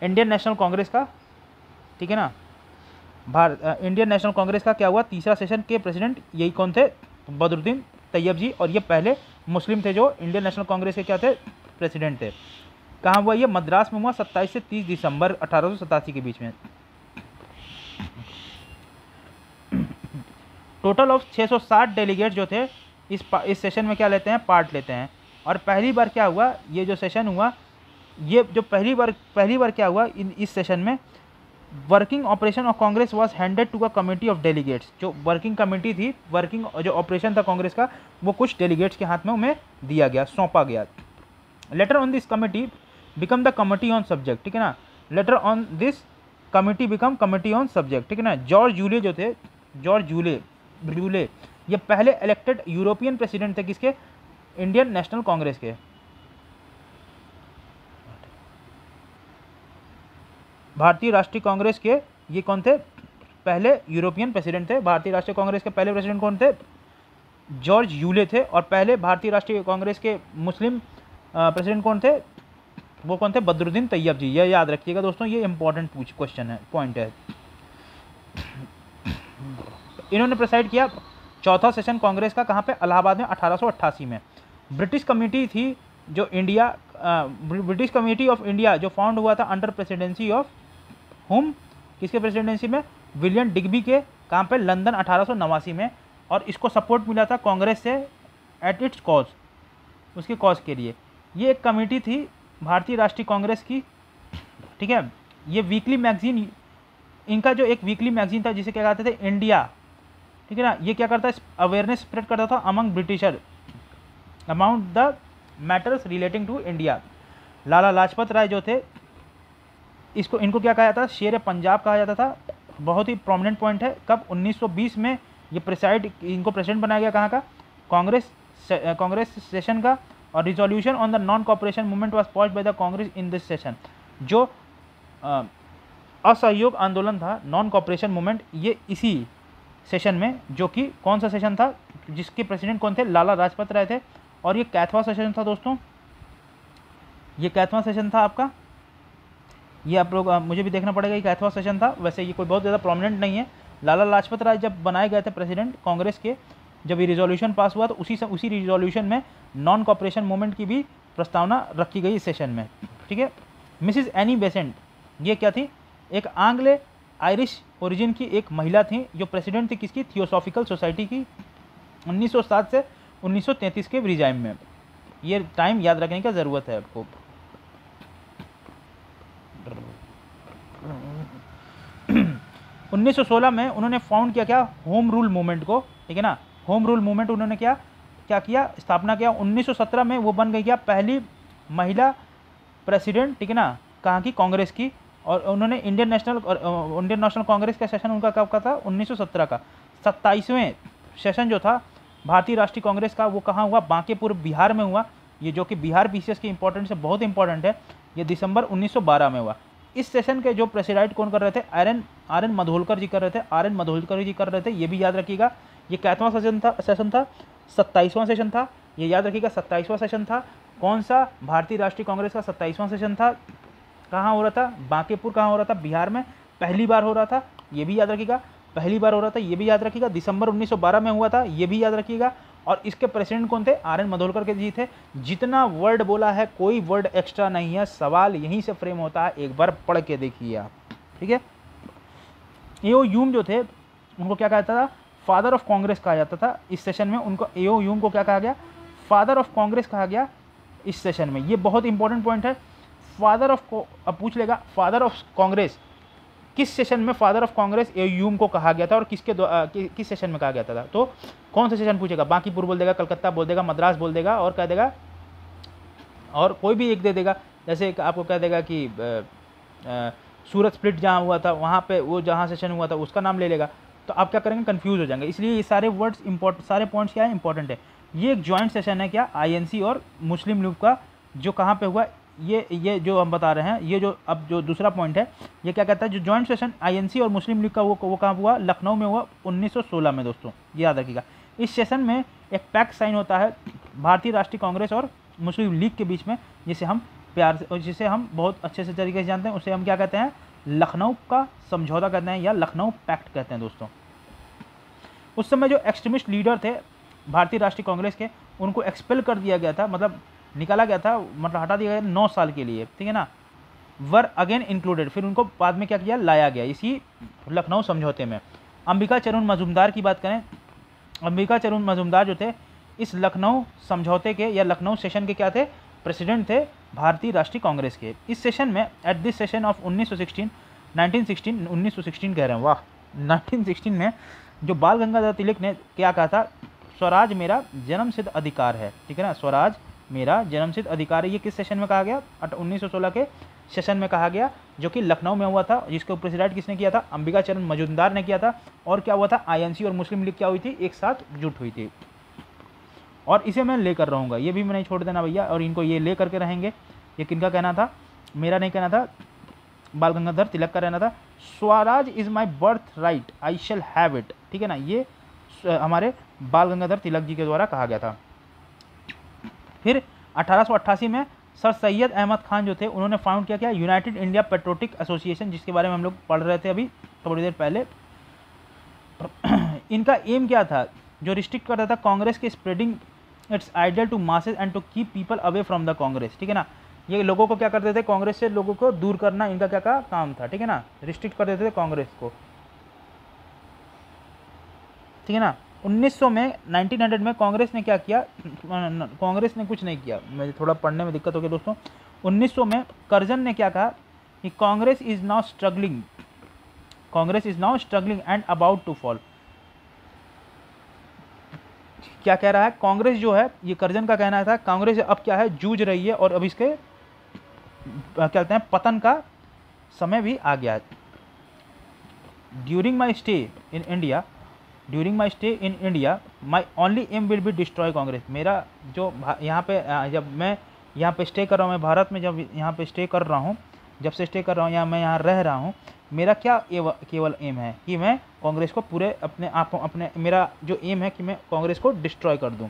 इंडियन नेशनल कांग्रेस का, ठीक है ना, इंडियन नेशनल कांग्रेस का क्या हुआ, तीसरा सेशन के प्रेसिडेंट यही कौन थे, बदरुद्दीन तैयब जी। और ये पहले मुस्लिम थे जो इंडियन नेशनल कांग्रेस के क्या थे, प्रेसिडेंट थे। कहाँ हुआ ये, मद्रास में हुआ 27 से 30 दिसंबर 1887 के बीच में। टोटल ऑफ 660 डेलीगेट जो थे इस सेशन में क्या लेते हैं, पार्ट लेते हैं। और पहली बार क्या हुआ, ये जो सेशन हुआ, ये जो पहली बार क्या हुआ इस सेशन में, working operation of Congress was handed to a committee of delegates. जो वर्किंग कमेटी थी, वर्किंग जो ऑपरेशन था कांग्रेस का, वो कुछ डेलीगेट्स के हाथ में उन्हें दिया गया, सौंपा गया। Later on this committee become the committee on subject. ठीक है ना, later on this committee become committee on subject. ठीक है ना, जॉर्ज जूले जो थे, जॉर्ज जूले ये पहले इलेक्टेड यूरोपियन प्रेसिडेंट थे किसके, इंडियन नेशनल कांग्रेस के। भारतीय राष्ट्रीय कांग्रेस के ये कौन थे, पहले यूरोपियन प्रेसिडेंट थे। भारतीय राष्ट्रीय कांग्रेस के पहले प्रेसिडेंट कौन थे, जॉर्ज यूले थे। और पहले भारतीय राष्ट्रीय कांग्रेस के मुस्लिम प्रेसिडेंट कौन थे, वो कौन थे, बदरुद्दीन तैयब जी। ये याद रखिएगा दोस्तों, ये इंपॉर्टेंट क्वेश्चन है, पॉइंट है। इन्होंने प्रेसाइड किया चौथा सेशन कांग्रेस का, कहाँ पे, इलाहाबाद में 1888 में। ब्रिटिश कमेटी थी जो India, British committee of India जो फाउंड हुआ था अंडर प्रेसिडेंसी ऑफ हुम, किसके प्रेसिडेंसी में, विलियम डिग्बी के, कहाँ पे, लंदन 1889 में। और इसको सपोर्ट मिला था कांग्रेस से एट इट्स कॉज, उसके कॉज के लिए। ये एक कमेटी थी भारतीय राष्ट्रीय कांग्रेस की। ठीक है, ये वीकली मैगजीन, इनका जो एक वीकली मैगजीन था जिसे क्या कहते थे, इंडिया। ठीक है ना, ये क्या करता है, अवेयरनेस स्प्रेड करता था among britisher about the matters relating to India. Lala Lajpat Rai जो थे, इनको क्या कहा जाता था, शेर पंजाब कहा जाता था। बहुत ही प्रोमिनेंट पॉइंट है। कब, 1920 में ये इनको प्रेसिडेंट बनाया गया, कहाँ का, कांग्रेस सेशन का। और resolution on the non cooperation movement was passed by the Congress in this session. जो असहयोग आंदोलन था, नॉन कॉपरेशन मूवमेंट, ये इसी सेशन में, जो कि कौन सा सेशन था, जिसके प्रेसिडेंट कौन थे, लाला लाजपत राय थे। और ये कैथवा सेशन था दोस्तों, ये कैथवा सेशन था आपका। ये आप लोग, मुझे भी देखना पड़ेगा, ये कैथवा सेशन था। वैसे ये कोई बहुत ज़्यादा प्रोमिनेंट नहीं है। लाला लाजपत राय जब बनाए गए थे प्रेसिडेंट कांग्रेस के, जब ये रिजोल्यूशन पास हुआ तो उसी रिजोल्यूशन में नॉन कॉपरेशन मूवमेंट की भी प्रस्तावना रखी गई इस सेशन में। ठीक है, मिसिज एनी बेसेंट, ये क्या थी, एक आंग्ले आयरिश ओरिजिन की एक महिला थी, जो प्रेसिडेंट थी किसकी, थियोसॉफिकल सोसाइटी की। 1907 से 1933 के रिजाइम में। ये टाइम याद रखने की ज़रूरत है आपको। 1916 में उन्होंने फाउंड किया क्या, होम रूल मूवमेंट को, ठीक है ना। होम रूल मूवमेंट उन्होंने क्या क्या किया, स्थापना किया। 1917 में वो बन गई क्या, पहली महिला प्रेसिडेंट, ठीक है ना, कहाँ की, कांग्रेस की। और उन्होंने इंडियन नेशनल कांग्रेस का सेशन उनका कब का था, 1917 का। 27वें सेशन जो था भारतीय राष्ट्रीय कांग्रेस का, वो कहाँ हुआ, बांकीपुर बिहार में हुआ। ये जो कि बिहार बीसीएस की इंपॉर्टेंस है, बहुत इंपॉर्टेंट है। ये दिसंबर 1912 में हुआ। इस सेशन के जो प्रेसिडाइड कौन कर रहे थे, आर एन मधोलकर जी कर रहे थे, आर एन मधोलकर जी कर रहे थे, ये भी याद रखिएगा। ये कितवां सेशन था, 27वां सेशन था, ये याद रखिएगा, 27वां सेशन था। कौन सा, भारतीय राष्ट्रीय कांग्रेस का 27वां सेशन था। कहाँ हो रहा था, बांकीपुर, कहाँ हो रहा था, बिहार में पहली बार हो रहा था, ये भी याद रखिएगा। पहली बार हो रहा था, ये भी याद रखिएगा। दिसंबर 1912 में हुआ था, ये भी याद रखिएगा। और इसके प्रेसिडेंट कौन थे, आर एन मधोलकर के जी थे। जितना वर्ड बोला है, कोई वर्ड एक्स्ट्रा नहीं है, सवाल यहीं से फ्रेम होता है, एक बार पढ़ के देखिए आप, ठीक है। एओ ह्यूम जो थे, उनको क्या कहा जाता था, फादर ऑफ कांग्रेस कहा जाता था। इस सेशन में उनको, एओ ह्यूम को क्या कहा गया, फादर ऑफ कांग्रेस कहा गया इस सेशन में। ये बहुत इंपॉर्टेंट पॉइंट है। फादर ऑफ को अब पूछ लेगा, फादर ऑफ कांग्रेस किस सेशन में father of Congress AO Hume को कहा गया था, और किस सेशन में कहा गया था। तो कौन सा सेशन पूछेगा, बांकीपुर बोल देगा, कलकत्ता बोल देगा, मद्रास बोल देगा, और कह देगा, और कोई भी एक दे देगा। जैसे आपको कह देगा कि सूरत स्प्लिट जहाँ हुआ था, वहाँ पे वो जहाँ सेशन हुआ था उसका नाम ले लेगा। तो आप क्या करेंगे, कंफ्यूज हो जाएंगे। इसलिए ये सारे वर्ड्स सारे पॉइंट्स क्या है, इंपॉर्टेंट है। ये एक ज्वाइंट सेशन है क्या, आईएनसी और मुस्लिम लीग का, जो कहाँ पे हुआ, ये जो हम बता रहे हैं, ये जो अब जो दूसरा पॉइंट है, ये क्या कहता है, जो ज्वाइंट सेशन आईएनसी और मुस्लिम लीग का वो कहाँ हुआ, लखनऊ में हुआ 1916 में। दोस्तों ये याद रखिएगा। इस सेशन में एक पैक्ट साइन होता है भारतीय राष्ट्रीय कांग्रेस और मुस्लिम लीग के बीच में, जिसे हम प्यार से, जिसे हम बहुत अच्छे से तरीके से जानते हैं, उसे हम क्या कहते हैं, लखनऊ का समझौता कहते हैं, या लखनऊ पैक्ट कहते हैं। दोस्तों उस समय जो एक्सट्रीमिस्ट लीडर थे भारतीय राष्ट्रीय कांग्रेस के, उनको एक्सपेल कर दिया गया था, मतलब निकाला गया था, मतलब हटा दिया गया 9 साल के लिए, ठीक है ना। वर अगेन इंक्लूडेड, फिर उनको बाद में क्या किया, लाया गया इसी लखनऊ समझौते में। अंबिका चरण मजूमदार की बात करें, अंबिका चरण मजूमदार जो थे, इस लखनऊ समझौते के या लखनऊ सेशन के क्या थे, प्रेसिडेंट थे भारतीय राष्ट्रीय कांग्रेस के। इस सेशन में, एट दिस सेशन ऑफ 1916 कह रहे हैं, वाह, 1916 में जो बाल गंगाधर तिलक ने क्या कहा था, स्वराज मेरा जन्मसिद्ध अधिकार है, ठीक है ना, स्वराज मेरा जन्मसिद्ध अधिकार है। ये किस सेशन में कहा गया, 1916 के सेशन में कहा गया, जो कि लखनऊ में हुआ था, जिसको प्रेसिडेंट किसने किया था, अंबिका चरण मजूमदार ने किया था। और क्या हुआ था, आईएनसी और मुस्लिम लीग क्या हुई थी, एक साथ जुट हुई थी। और इसे मैं लेकर रहूँगा, ये भी मैं नहीं छोड़ देना भैया, और इनको ये ले करके रहेंगे। ये किनका कहना था, मेरा नहीं कहना था, बाल गंगाधर तिलक का रहना था। Swaraj is my birth right, I shall have it, ठीक है ना, ये हमारे बाल गंगाधर तिलक जी के द्वारा कहा गया था। फिर 1888 में सर सैयद अहमद खान जो थे, उन्होंने फाउंड किया क्या, यूनाइटेड इंडिया पेट्रोटिक एसोसिएशन, जिसके बारे में हम लोग पढ़ रहे थे अभी थोड़ी देर पहले। इनका एम क्या था, जो रिस्ट्रिक्ट करता था कांग्रेस के spreading its ideal to masses and to keep people away from the Congress, ठीक है ना। ये लोगों को क्या करते थे, कांग्रेस से लोगों को दूर करना इनका क्या का काम था, ठीक है ना, रिस्ट्रिक्ट कर देते थे कांग्रेस को, ठीक है ना। 1900 में 1900 में कांग्रेस ने क्या किया, कांग्रेस ने कुछ नहीं किया, मुझे थोड़ा पढ़ने में दिक्कत हो गई दोस्तों। 1900 में कर्जन ने क्या कहा कि Congress is now struggling, Congress is now struggling and about to fall. क्या कह रहा है, कांग्रेस जो है, ये कर्जन का कहना था, कांग्रेस अब क्या है, जूझ रही है, और अब इसके क्या कहते हैं, पतन का समय भी आ गया है। During my stay in India, during my stay in India my only aim will be destroy Congress. मेरा जो यहाँ पे, जब मैं यहाँ पे स्टे कर रहा हूँ, मैं भारत में जब यहाँ पे स्टे कर रहा हूँ, जब से स्टे कर रहा हूँ, यहाँ मैं यहाँ रह रहा हूँ, मेरा क्या केवल एम है कि मैं कांग्रेस को पूरे अपने मेरा जो एम है कि मैं कांग्रेस को डिस्ट्रॉय कर दूँ,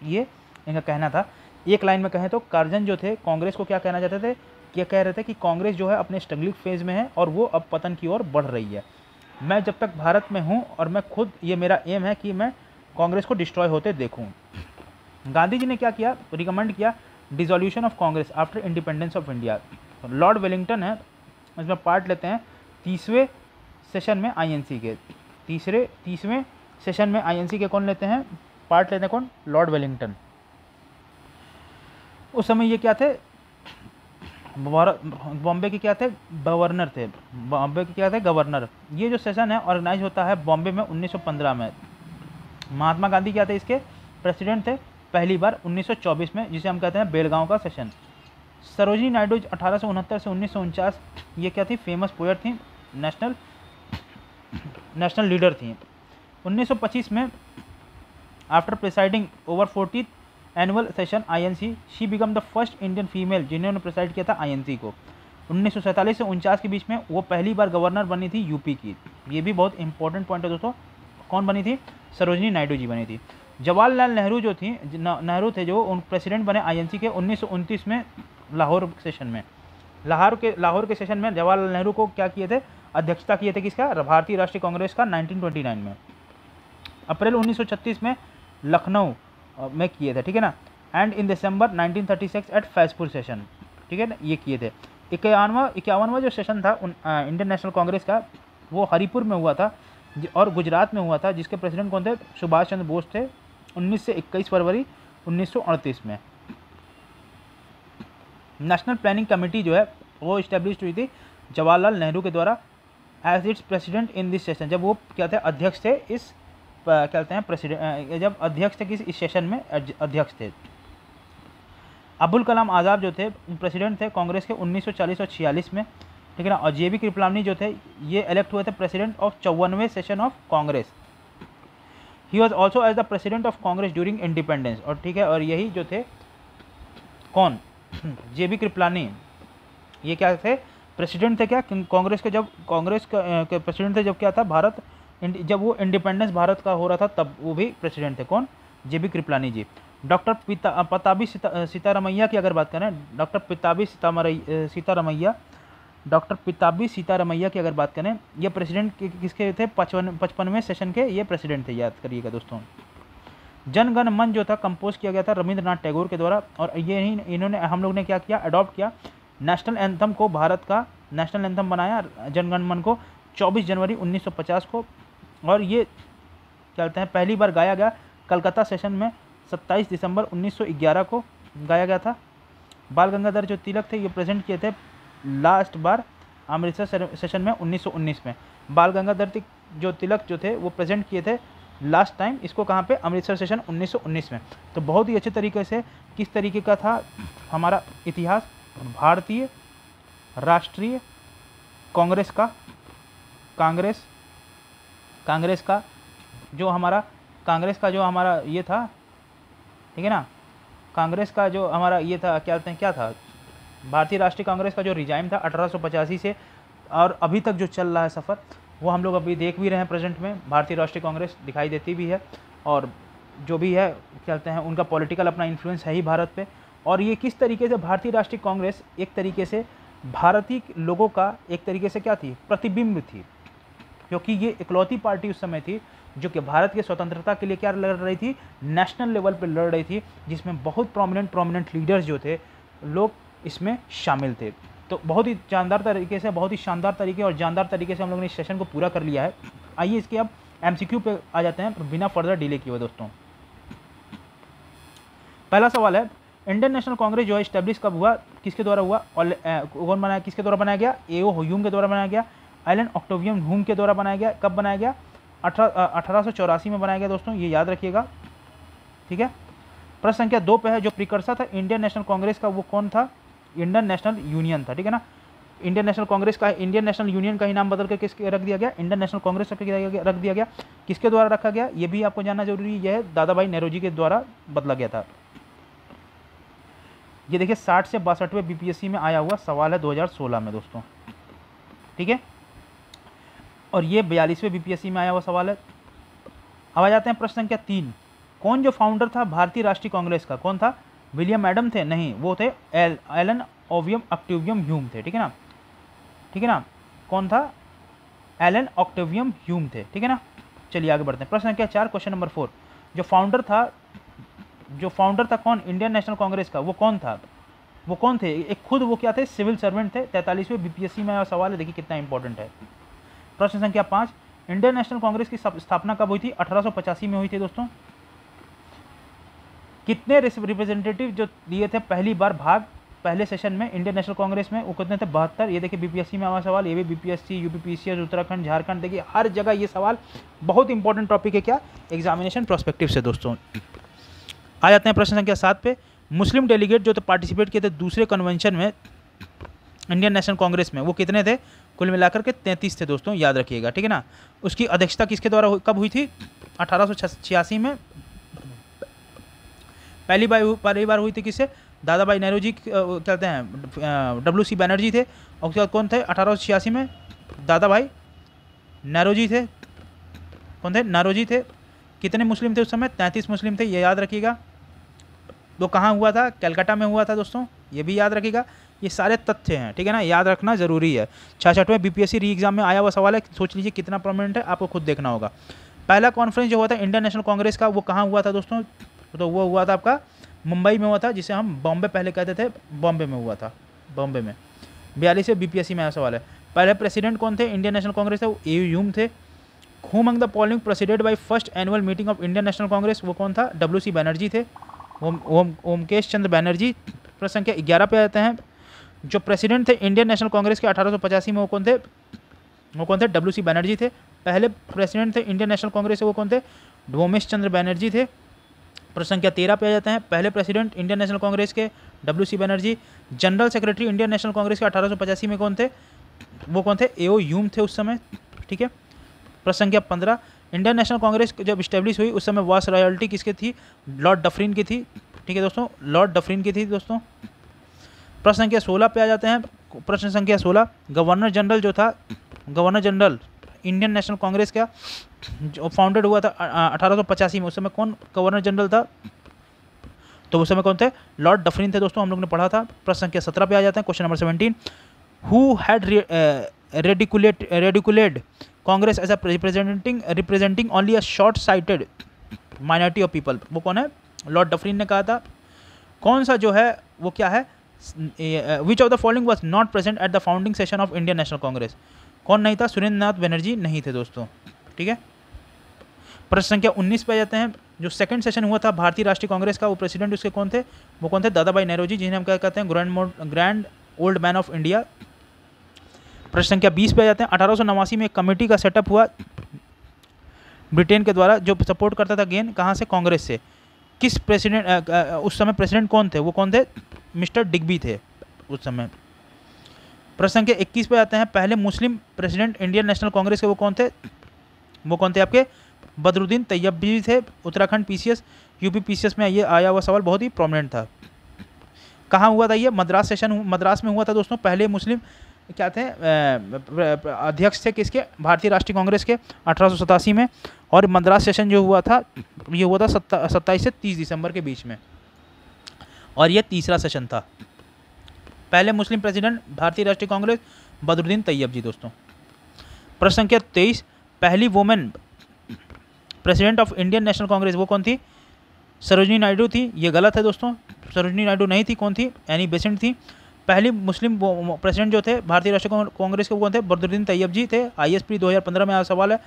ये इनका कहना था। एक लाइन में कहें तो कर्जन जो थे, कांग्रेस को क्या कहना चाहते थे, क्या कह रहे थे कि कांग्रेस जो है अपने स्ट्रगलिंग फेज में है और वो अब पतन की ओर बढ़ रही है। मैं जब तक भारत में हूँ और मैं खुद, ये मेरा एम है कि मैं कांग्रेस को डिस्ट्रॉय होते देखूँ। गांधी जी ने क्या किया, रिकमेंड किया dissolution of Congress after independence of India. Lord Wellington है, इसमें पार्ट लेते हैं 30वें सेशन में आईएनसी के, 30वें सेशन में आईएनसी के कौन लेते हैं, पार्ट लेते हैं कौन, लॉर्ड वेलिंगटन। उस समय ये क्या थे, बॉम्बे के क्या थे, गवर्नर थे, बॉम्बे के क्या थे, गवर्नर। ये जो सेशन है ऑर्गेनाइज होता है बॉम्बे में 1915 में। महात्मा गांधी क्या थे, इसके प्रेसिडेंट थे पहली बार 1924 में, जिसे हम कहते हैं बेलगांव का सेशन। सरोजिनी नायडू 1869 से 1949 ये क्या थी, फेमस पोएट थी, नेशनल लीडर थी। 1925 में after presiding over 40th annual session INC, she become the first Indian female जिन्होंने प्रिसाइड किया था आईएनसी को। 1947 से 49 के बीच में वो पहली बार गवर्नर बनी थी यूपी की। ये भी बहुत इंपॉर्टेंट पॉइंट है दोस्तों। कौन बनी थी, सरोजिनी नायडू जी बनी थी। जवाहरलाल नेहरू जो थी, नेहरू थे जो उन प्रेसिडेंट बने आईएनसी के 1929 में लाहौर सेशन में। लाहौर के सेशन में जवाहरलाल नेहरू को क्या किए थे, अध्यक्षता किए थे किसका, भारतीय राष्ट्रीय कांग्रेस का 1929 में। अप्रैल 1936 में लखनऊ में किए थे, ठीक है ना। And in December 1936 at Faizpur session, ठीक है ना, ये किए थे। 51वां जो सेशन था इंडियन नेशनल कांग्रेस का, वो हरिपुर में हुआ था और गुजरात में हुआ था, जिसके प्रेसिडेंट कौन थे, सुभाष चंद्र बोस थे। 19 से 21 फरवरी 1938 में। नेशनल प्लानिंग कमेटी जो है वो इस्टेब्लिश हुई थी जवाहरलाल नेहरू के द्वारा as its president in this session. जब वो क्या थे, अध्यक्ष थे इस क्या कहते हैं प्रेसिडेंट, जब अध्यक्ष थे किस इस सेशन में अध्यक्ष थे। अबुल कलाम आज़ाद जो थे प्रेसिडेंट थे कांग्रेस के 1940 और 46 में, ठीक है ना। और जेबी कृपलानी जो थे ये इलेक्ट हुए थे प्रेसिडेंट ऑफ 54वें session of Congress. He was also as the president of Congress during independence, और ठीक है, और यही जो थे कौन, जेबी कृपलानी, ये क्या थे, प्रेसिडेंट थे क्या कांग्रेस के, जब कांग्रेस के प्रेसिडेंट थे जब क्या था भारत, जब वो इंडिपेंडेंस भारत का हो रहा था तब वो भी प्रेसिडेंट थे। कौन, जेबी कृपलानी जी। डॉक्टर पताबी सीतारमैया की अगर बात करें, डॉक्टर पताबी सीतारमैया की अगर बात करें, ये प्रेसिडेंट किसके थे, 55वें सेशन के ये प्रेसिडेंट थे, याद करिएगा दोस्तों। जन गण मन जो था कंपोज किया गया था रविंद्रनाथ टैगोर के द्वारा, और ये ही इन्होंने, हम लोग ने क्या किया, अडॉप्ट किया नेशनल एंथम को, भारत का नेशनल एंथम बनाया जन गण मन को 24 जनवरी 1950 को। और ये क्या कहते हैं पहली बार गाया गया कलकत्ता सेशन में 27 दिसंबर 1911 को गाया गया था। बाल गंगाधर जो तिलक थे ये प्रेजेंट किए थे लास्ट बार अमृतसर सेशन में 1919 में। बाल गंगाधर जो तिलक जो थे वो प्रेजेंट किए थे लास्ट टाइम इसको कहाँ पे, अमृतसर सेशन 1919 में। तो बहुत ही अच्छे तरीके से किस तरीके का था हमारा इतिहास, भारतीय राष्ट्रीय कांग्रेस का जो हमारा ये था, ठीक है ना, कांग्रेस का जो हमारा ये था, क्या कहते हैं, क्या था, भारतीय राष्ट्रीय कांग्रेस का जो रिजाइम था 1885 से और अभी तक जो चल रहा है सफ़र, वो हम लोग अभी देख भी रहे हैं। प्रेजेंट में भारतीय राष्ट्रीय कांग्रेस दिखाई देती भी है, और जो भी है क्या कहते हैं उनका पॉलिटिकल अपना इन्फ्लुएंस है ही भारत पे। और ये किस तरीके से भारतीय राष्ट्रीय कांग्रेस एक तरीके से भारतीय लोगों का एक तरीके से क्या थी, प्रतिबिंब थी, क्योंकि ये इकलौती पार्टी उस समय थी जो कि भारत के स्वतंत्रता के लिए क्या लड़ रही थी, नेशनल लेवल पे लड़ रही थी, जिसमें बहुत प्रोमिनेंट लीडर्स जो थे लोग इसमें शामिल थे। तो बहुत ही शानदार तरीके से, बहुत ही शानदार तरीके और जानदार तरीके से हम लोगों ने इस सेशन को पूरा कर लिया है। आइए इसके अब एमसीक्यू पे आ जाते हैं बिना फर्दर डिले किए हुए दोस्तों। पहला सवाल है, इंडियन नेशनल कांग्रेस जो है स्टैब्लिश कब हुआ, किसके द्वारा हुआ, और कौन बनाया, किसके द्वारा बनाया गया, एओ ह्यूम के द्वारा बनाया गया, एलन ऑक्टेवियन ह्यूम के द्वारा बनाया गया। कब बनाया गया, 1884 में बनाया गया दोस्तों, ये याद रखिएगा, ठीक है। प्रश्न संख्या 2 पे है, जो प्रिकर्सर था इंडियन नेशनल कांग्रेस का वो कौन था, इंडियन नेशनल यूनियन था, ठीक है ना। इंडियन नेशनल कांग्रेस का, इंडियन नेशनल यूनियन का ही नाम बदल कर किसके रख दिया गया, इंडियन नेशनल कांग्रेस रख दिया गया। किसके द्वारा रखा गया, ये भी आपको जानना जरूरी है, यह है दादा भाई नेहरू के द्वारा बदला गया था। ये देखिए 60 से 62वें बीपीएससी में आया हुआ सवाल है 2016 में दोस्तों, ठीक है, और ये 42वें बीपीएससी में आया हुआ सवाल है। अब आ जाते हैं प्रश्न संख्या 3, कौन जो फाउंडर था भारतीय राष्ट्रीय कांग्रेस का, कौन था, विलियम एडम थे, नहीं, वो थे एलन ऑक्टेवियम ह्यूम थे, ठीक है ना, कौन था, एलन ऑक्टेवियम ह्यूम थे, ठीक है ना। चलिए आगे बढ़ते हैं। प्रश्न संख्या 4, क्वेश्चन नंबर 4, जो फाउंडर था कौन इंडियन नेशनल कांग्रेस का, वो कौन था, वो कौन थे, एक खुद वो क्या थे, सिविल सर्वेंट थे। 43वें बीपीएससी में आया सवाल है, देखिए कितना इंपॉर्टेंट है। प्रश्न संख्या 5, इंडियन नेशनल कांग्रेस की स्थापना कब हुई थी, 1885 में हुई थी दोस्तों। कितने रिप्रेजेंटेटिव जो दिए थे पहली बार भाग पहले सेशन में इंडियन नेशनल कांग्रेस में, वो कितने थे? 72। ये देखिए बीपीएससी में आवा सवाल, ये भी बीपीएससी, यूपीपीसीएस, उत्तराखंड, झारखंड, देखिए हर जगह ये सवाल बहुत इंपॉर्टेंट टॉपिक है क्या, एग्जामिनेशन प्रोस्पेक्टिव से दोस्तों। आ जाते हैं प्रश्न संख्या 7 पे। मुस्लिम डेलीगेट जो तो पार्टिसिपेट किए थे दूसरे कन्वेंशन में इंडियन नेशनल कांग्रेस में, वो कितने थे? कुल मिलाकर के 33 थे दोस्तों, याद रखिएगा, ठीक है ना। उसकी अध्यक्षता किसके द्वारा कब हुई थी? 1886 में पहली बार हुई थी। किससे? दादा भाई नेहरू जी कहते हैं, WC बनर्जी थे। और उसके बाद कौन थे? 1886 में दादा भाई नेहरू थे। कौन थे? नेहरू थे। कितने मुस्लिम थे उस समय? 33 मुस्लिम थे, ये याद रखिएगा। तो कहाँ हुआ था? कलकत्ता में हुआ था दोस्तों, ये भी याद रखिएगा। ये सारे तथ्य हैं, ठीक है ना, याद रखना जरूरी है। 66वें बीपीएससी री एग्जाम में आया हुआ सवाल है, सोच लीजिए कितना प्रोमिनेंट है, आपको खुद देखना होगा। पहला कॉन्फ्रेंस जो हुआ था इंडियन नेशनल कांग्रेस का, वो कहाँ हुआ था दोस्तों? तो वो हुआ था आपका मुंबई में हुआ था, जिसे हम बॉम्बे पहले कहते थे, बॉम्बे में हुआ था, बॉम्बे में। 42 बीपीएससी में आया सवाल है। पहले प्रेसिडेंट कौन थे इंडियन नेशनल कांग्रेस? वो ए ह्यूम थे। Who among the following president by first annual meeting of Indian National Congress? वो कौन था? WC बनर्जी थे, ओमकेश चंद्र बनर्जी। प्रश्न संख्या 11 पे आते हैं। जो प्रेसिडेंट थे इंडियन नेशनल कांग्रेस के 1885 में, वो कौन थे? वो कौन थे? WC बनर्जी थे। पहले प्रेसिडेंट थे इंडियन नेशनल कांग्रेस से, वो कौन थे? ओमेश चंद्र बनर्जी थे। प्रश्न संख्या 13 पे आ जाते हैं। पहले प्रेसिडेंट इंडियन नेशनल कांग्रेस के WC Banerjee. General secretary Indian National Congress के 1885 में कौन थे? वो कौन थे? A.O. ह्यूम थे उस समय, ठीक है। प्रश्न संख्या 15। इंडियन नेशनल कांग्रेस जब स्टैब्लिश हुई उस समय वास रॉयल्टी किसकी थी? लॉर्ड डफरिन की थी, ठीक है दोस्तों, लॉर्ड डफरिन की थी दोस्तों। प्रश्न संख्या 16 पे आ जाते हैं। प्रश्न संख्या 16। गवर्नर जनरल जो था, governor general Indian National Congress का जो फाउंडेड हुआ था 1885 में, उस समय कौन गवर्नर जनरल था? तो उस समय कौन थे? लॉर्ड डफरिन थे दोस्तों, हम लोग ने पढ़ा था। प्रश्न संख्या 17 पे आ जाते हैं। Question number 17। Who had ridiculed Congress as representing only a short sighted minority of people? वो कौन है? लॉर्ड डफरिन ने कहा था। कौन सा जो है वो क्या है? Which of the following was not present at the founding session of Indian National Congress? कौन नहीं था? सुरेंद्र नाथ बनर्जी नहीं थे दोस्तों, ठीक है। प्रश्न संख्या 19 पे आ जाते हैं। जो सेकंड सेशन हुआ था भारतीय राष्ट्रीय कांग्रेस का, वो प्रेसिडेंट उसके कौन थे? वो कौन थे? दादा भाई नेहरू जी, जिन्हें हम क्या कहते हैं? Grand old man of India. प्रश्न संख्या 20 पे आ जाते हैं। 1889 में एक कमेटी का सेटअप हुआ ब्रिटेन के द्वारा, जो सपोर्ट करता था गेन कहाँ से? कांग्रेस से। किस प्रेसिडेंट उस समय प्रेसिडेंट कौन थे? वो कौन थे? मिस्टर डिग्बी थे उस समय। प्रश्न संख्या 21 पे आते हैं। पहले मुस्लिम प्रेसिडेंट इंडियन नेशनल कांग्रेस के वो कौन थे? वो कौन थे आपके? बदरुद्दीन तैयबी थे, उत्तराखंड PCS, UP PCS में ये आया हुआ सवाल बहुत ही प्रोमिनेंट था। कहाँ हुआ था ये? मद्रास सेशन, मद्रास में हुआ था दोस्तों। पहले मुस्लिम क्या थे? अध्यक्ष थे किसके? भारतीय राष्ट्रीय कांग्रेस के, 1887 में। और मद्रास सेशन जो हुआ था, ये हुआ था 27 से 30 दिसंबर के बीच में, और ये तीसरा सेशन था। पहले मुस्लिम प्रेसिडेंट भारतीय राष्ट्रीय कांग्रेस बदरुद्दीन तैयब जी दोस्तों। प्रश्न संख्या 23। पहली women president of Indian National Congress वो कौन थी? सरोजिनी नायडू थी, ये गलत है दोस्तों, सरोजिनी नायडू नहीं थी। कौन थी? एनी बेसेंट थी। पहली मुस्लिम प्रेसिडेंट जो थे भारतीय राष्ट्रीय कांग्रेस के वो कौन थे? बदरुद्दीन तैयब जी थे। ISP 2015 में आया सवाल है,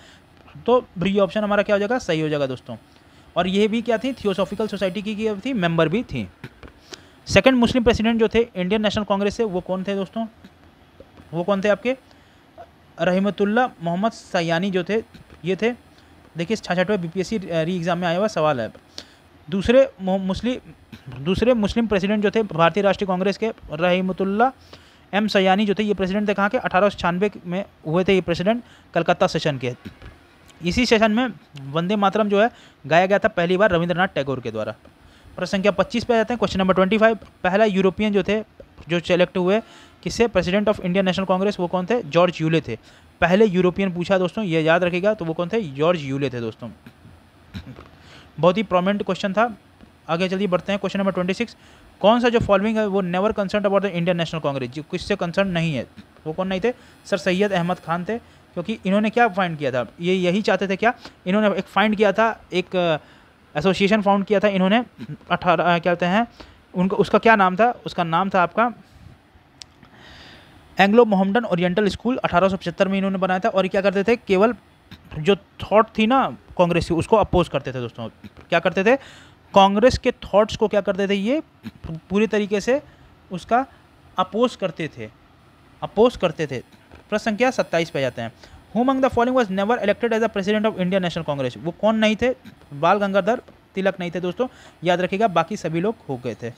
तो बी ऑप्शन हमारा क्या हो जाएगा? सही हो जाएगा दोस्तों। और ये भी क्या थी? थियोसॉफिकल सोसाइटी की थी, मेंबर भी थी। सेकंड मुस्लिम प्रेसिडेंट जो थे इंडियन नेशनल कांग्रेस से, वो कौन थे दोस्तों? वो कौन थे आपके? रहमतुल्लाह मोहम्मद सयानी जो थे, ये थे। देखिए 66वें BPSC री एग्जाम में आया हुआ सवाल है। दूसरे मुस्लिम प्रेसिडेंट जो थे भारतीय राष्ट्रीय कांग्रेस के, रहमतुल्लाह M सयानी जो थे, ये प्रेसिडेंट थे कहाँ के? 1896 में हुए थे ये प्रेसिडेंट, कलकत्ता सेशन के। इसी सेशन में वंदे मातरम जो है गाया गया था पहली बार रविंद्रनाथ टैगोर के द्वारा। प्रश्न संख्या 25 पे जाते हैं। Question number 25। पहला यूरोपियन जो थे जो सेलेक्ट हुए किससे? President of Indian National Congress वो कौन थे? जॉर्ज यूले थे। पहले यूरोपियन पूछा दोस्तों, ये याद रखिएगा, तो वो कौन थे? जॉर्ज यूले थे दोस्तों। बहुत ही प्रोमिनेंट क्वेश्चन था। आगे चलिए बढ़ते हैं। Question number 26। कौन सा जो फॉलोइंग है वो never concern about the Indian National Congress, जो किससे कंसर्न नहीं है? वो कौन नहीं थे? सर सैयद अहमद खान थे। क्योंकि इन्होंने क्या फाइंड किया था? ये यही चाहते थे क्या? इन्होंने एक फाइंड किया था, एक एसोसिएशन फाउंड किया था इन्होंने। 18 क्या कहते हैं उनका, उसका क्या नाम था? उसका नाम था आपका एंग्लो मोहम्मडन ओरिएंटल स्कूल। 1875 में इन्होंने बनाया था। और क्या करते थे? केवल जो थॉट थी ना कांग्रेस की, उसको अपोज करते थे दोस्तों। क्या करते थे? कांग्रेस के थॉट्स को क्या करते थे, ये पूरी तरीके से उसका अपोज करते थे। प्रश्न संख्या 27 पे जाते हैं। Who among the following was never elected as a president of Indian National Congress? वो कौन नहीं थे? बाल गंगाधर तिलक नहीं थे दोस्तों, याद रखिएगा, बाकी सभी लोग हो गए थे।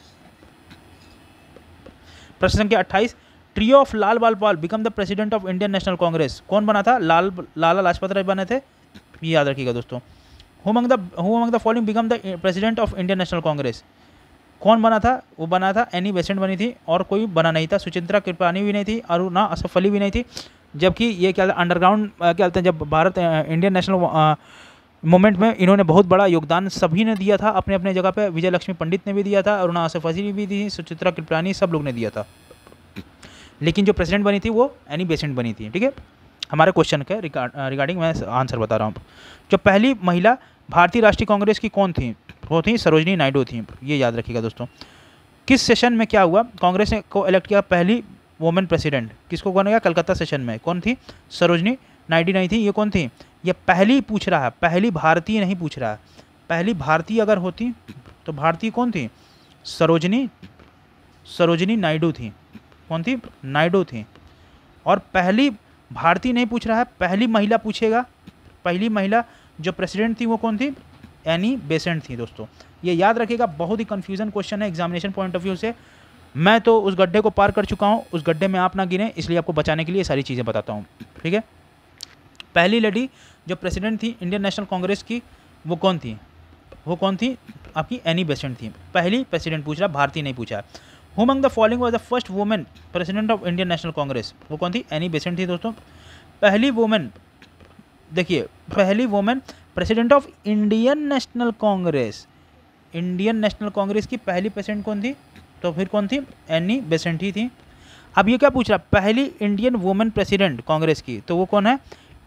प्रश्न संख्या 28, trio of Lal Bal Pal become the president of Indian National Congress? कौन बना था? लाला लाजपत राय बने थे, ये याद रखिएगा दोस्तों। Who among the following become the president of Indian National Congress? कौन बना था? वो बना था एनी बेसेंट बनी थी, और कोई बना नहीं था। सुचित्रा कृपलानी भी नहीं थी, और ना असफ अली भी नहीं थी। जबकि ये क्या अंडरग्राउंड क्या कहते हैं, जब भारत इंडियन नेशनल मूवमेंट में इन्होंने बहुत बड़ा योगदान सभी ने दिया था अपने अपने जगह पे। विजय लक्ष्मी पंडित ने भी दिया था, अरुणा असफ अली भी दी, सुचित्रा कृपलानी, सब लोग ने दिया था। लेकिन जो प्रेसिडेंट बनी थी वो एनी बेसेंट बनी थी। ठीक है, हमारे क्वेश्चन के रिगार्डिंग मैं आंसर बता रहा हूँ। जो पहली महिला भारतीय राष्ट्रीय कांग्रेस की कौन थी? वो थी सरोजनी नायडू थी, ये याद रखिएगा दोस्तों। किस सेशन में क्या हुआ? कांग्रेस ने को इलेक्ट किया पहली वुमेन प्रेसिडेंट, किसको कौन गया? कलकत्ता सेशन में। कौन थी? सरोजनी नायडू नहीं थी। ये कौन थी? ये पहली पूछ रहा है, पहली भारतीय नहीं पूछ रहा है। पहली भारतीय अगर होती तो भारतीय कौन थी? सरोजनी नायडू थी। कौन थी? नायडू थी। और पहली भारतीय नहीं पूछ रहा है, पहली महिला पूछेगा। पहली महिला जो प्रेसिडेंट थी वो कौन थी? एनी बेसेंट थी दोस्तों, ये याद रखिएगा। बहुत ही कंफ्यूजन क्वेश्चन है एग्जामिनेशन पॉइंट ऑफ व्यू से। मैं तो उस गड्ढे को पार कर चुका हूँ, उस गड्ढे में आप ना गिरे, इसलिए आपको बचाने के लिए सारी चीज़ें बताता हूँ। ठीक है, पहली लेडी जो प्रेसिडेंट थी इंडियन नेशनल कांग्रेस की, वो कौन थी? वो कौन थी? आपकी एनी बेसेंट थी। पहली प्रेसिडेंट पूछ रहा, भारतीय नहीं पूछा। Who among the following was the first women president of Indian National Congress? वो कौन थी? एनी बेसेंट थी दोस्तों। पहली वुमेन, देखिए, पहली women president of Indian National Congress, Indian National Congress की पहली प्रेसिडेंट कौन थी? तो फिर कौन थी? एनी बेसेंट ही थी। अब ये क्या पूछ रहा? पहली इंडियन वुमेन प्रेसिडेंट कांग्रेस की, तो वो कौन है?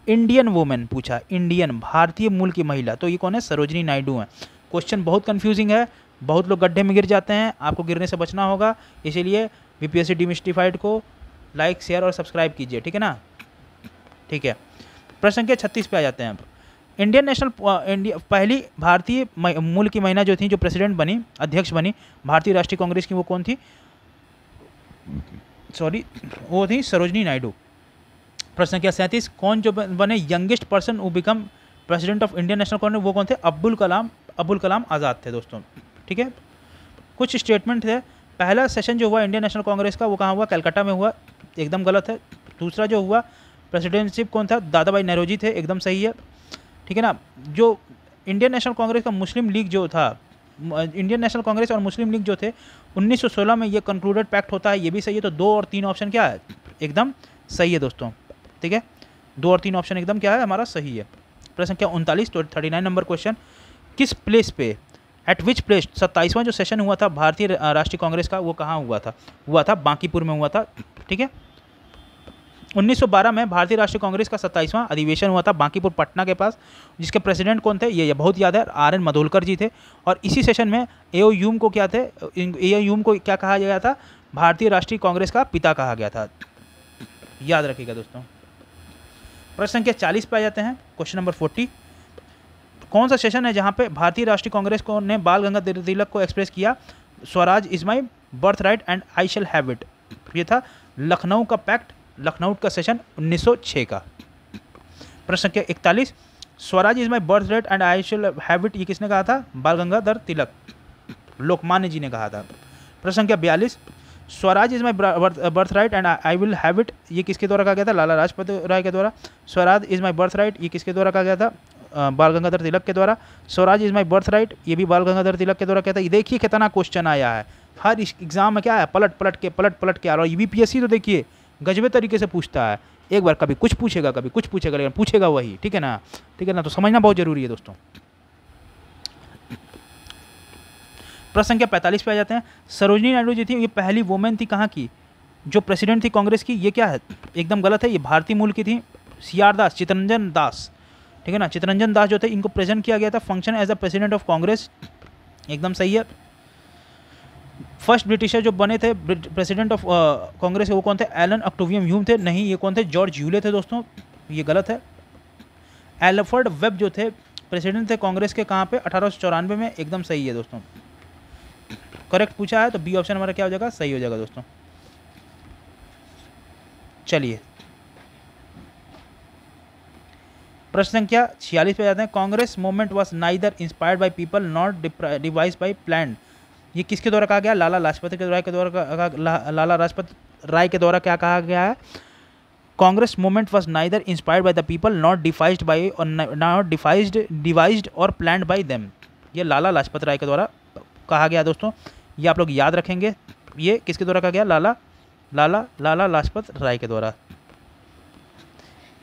इंडियन वुमेन पूछा, इंडियन, भारतीय मूल की महिला, तो ये कौन है? सरोजनी नायडू है। क्वेश्चन बहुत कंफ्यूजिंग है, बहुत लोग गड्ढे में गिर जाते हैं, आपको गिरने से बचना होगा। इसीलिए बीपीएससी डिमिस्टिफाइड को लाइक, शेयर और सब्सक्राइब कीजिए, ठीक है ना? ठीक है, प्रश्न संख्या 36 पे आ जाते हैं आप। इंडियन नेशनल पहली भारतीय मूल की महिला जो थी, जो प्रेसिडेंट बनी, अध्यक्ष बनी भारतीय राष्ट्रीय कांग्रेस की, वो कौन थी? सॉरी, वो थी सरोजनी नायडू। प्रश्न संख्या 37, कौन जो बने youngest person who become president of Indian National Congress? वो कौन थे? अब्दुल कलाम आज़ाद थे दोस्तों। ठीक है, कुछ स्टेटमेंट थे। पहला सेशन जो हुआ इंडियन नेशनल कांग्रेस का, वो कहाँ हुआ? कलकत्ता में हुआ, एकदम गलत है। दूसरा जो हुआ प्रेसिडेंटशिप कौन था? दादा भाई नौरोजी थे, एकदम सही है। ठीक है ना? जो इंडियन नेशनल कांग्रेस का मुस्लिम लीग जो था, इंडियन नेशनल कांग्रेस और मुस्लिम लीग जो थे, 1916 में ये कंक्लूडेड पैक्ट होता है, ये भी सही है। तो 2 और 3 ऑप्शन क्या है? एकदम सही है दोस्तों। ठीक है, 2 और 3 ऑप्शन एकदम क्या है? हमारा सही है। प्रश्न संख्या 39, तो 39 नंबर क्वेश्चन, किस प्लेस पे, एट विच प्लेस 27वां जो सेशन हुआ था भारतीय राष्ट्रीय कांग्रेस का, वो कहाँ हुआ था? हुआ था बांकीपुर में हुआ था। ठीक है, 1912 में भारतीय राष्ट्रीय कांग्रेस का 27वां अधिवेशन हुआ था बांकीपुर पटना के पास, जिसके प्रेसिडेंट कौन थे? ये बहुत याद है, आर.एन. मधोलकर जी थे। और इसी सेशन में ए.ओ. ह्यूम को क्या थे? ए.ओ. ह्यूम को क्या कहा गया था? भारतीय राष्ट्रीय कांग्रेस का पिता कहा गया था, याद रखिएगा दोस्तों। प्रश्न संख्या 40 पे आ जाते हैं, क्वेश्चन नंबर 40। कौन सा सेशन है जहाँ पे भारतीय राष्ट्रीय कांग्रेस को ने बाल गंगाधर तिलक को एक्सप्रेस किया, Swaraj is my birth right and I shall have it? ये था लखनऊ का पैक्ट, लखनऊ का सेशन 1906 का। प्रश्न संख्या 41, Swaraj is my birth right and I shall have it, ये किसने कहा था? बाल गंगाधर तिलक, लोकमान्य जी ने कहा था। प्रश्न संख्या 42, Swaraj is my birth right and I will have it, ये किसके द्वारा कहा गया था? लाला लाजपत राय के द्वारा। Swaraj is my birth right, ये किसके द्वारा कहा गया था? बाल गंगाधर तिलक के द्वारा। Swaraj is my birth right, ये भी बाल गंगाधर तिलक के द्वारा कहता है। ये देखिए कितना क्वेश्चन आया है, हर एग्जाम में क्या है? पलट पलट के आ रहा है। यूपीएससी तो देखिए गजबे तरीके से पूछता है, एक बार कभी कुछ पूछेगा, कभी कुछ पूछेगा, लेकिन पूछेगा वही। ठीक है ना? ठीक है ना? तो समझना बहुत जरूरी है दोस्तों। प्रश्न संख्या 45 पे आ जाते हैं। सरोजनी नायडू जी थी, ये पहली वुमेन थी कहाँ की? जो प्रेसिडेंट थी कांग्रेस की, ये क्या है? एकदम गलत है, ये भारतीय मूल की थी। सीआर दास, चित्तरंजन दास, ठीक है ना? चित्तरंजन दास जो थे, इनको प्रेजेंट किया गया था function as a president of Congress, एकदम सही है। फर्स्ट ब्रिटिशर जो बने थे प्रेसिडेंट ऑफ कांग्रेस के, वो कौन थे? एलन ऑक्टेवियम ह्यूम थे, नहीं, ये कौन थे? जॉर्ज ह्यूले थे दोस्तों, ये गलत है। एल्फ्रेड वेब जो थे प्रेसिडेंट थे कांग्रेस के कहाँ पे? 1894 में। एकदम सही है दोस्तों, करेक्ट पूछा है, तो बी ऑप्शन हमारा क्या हो जाएगा? सही हो जाएगा दोस्तों। चलिए प्रश्न संख्या 46 पे जाते हैं। Congress movement was neither inspired by people not devise by plan. ये किसके द्वारा कहा गया? लाला लाजपत राय के द्वारा। लाला लाजपत राय के द्वारा क्या कहा गया है? Congress movement was neither inspired by the people not devised by और नॉट डिवाइस्ड और प्लान्ड बाय देम। ये लाला लाजपत राय के द्वारा कहा गया दोस्तों, ये आप लोग याद रखेंगे। ये किसके द्वारा कहा गया? लाला लाजपत राय के द्वारा।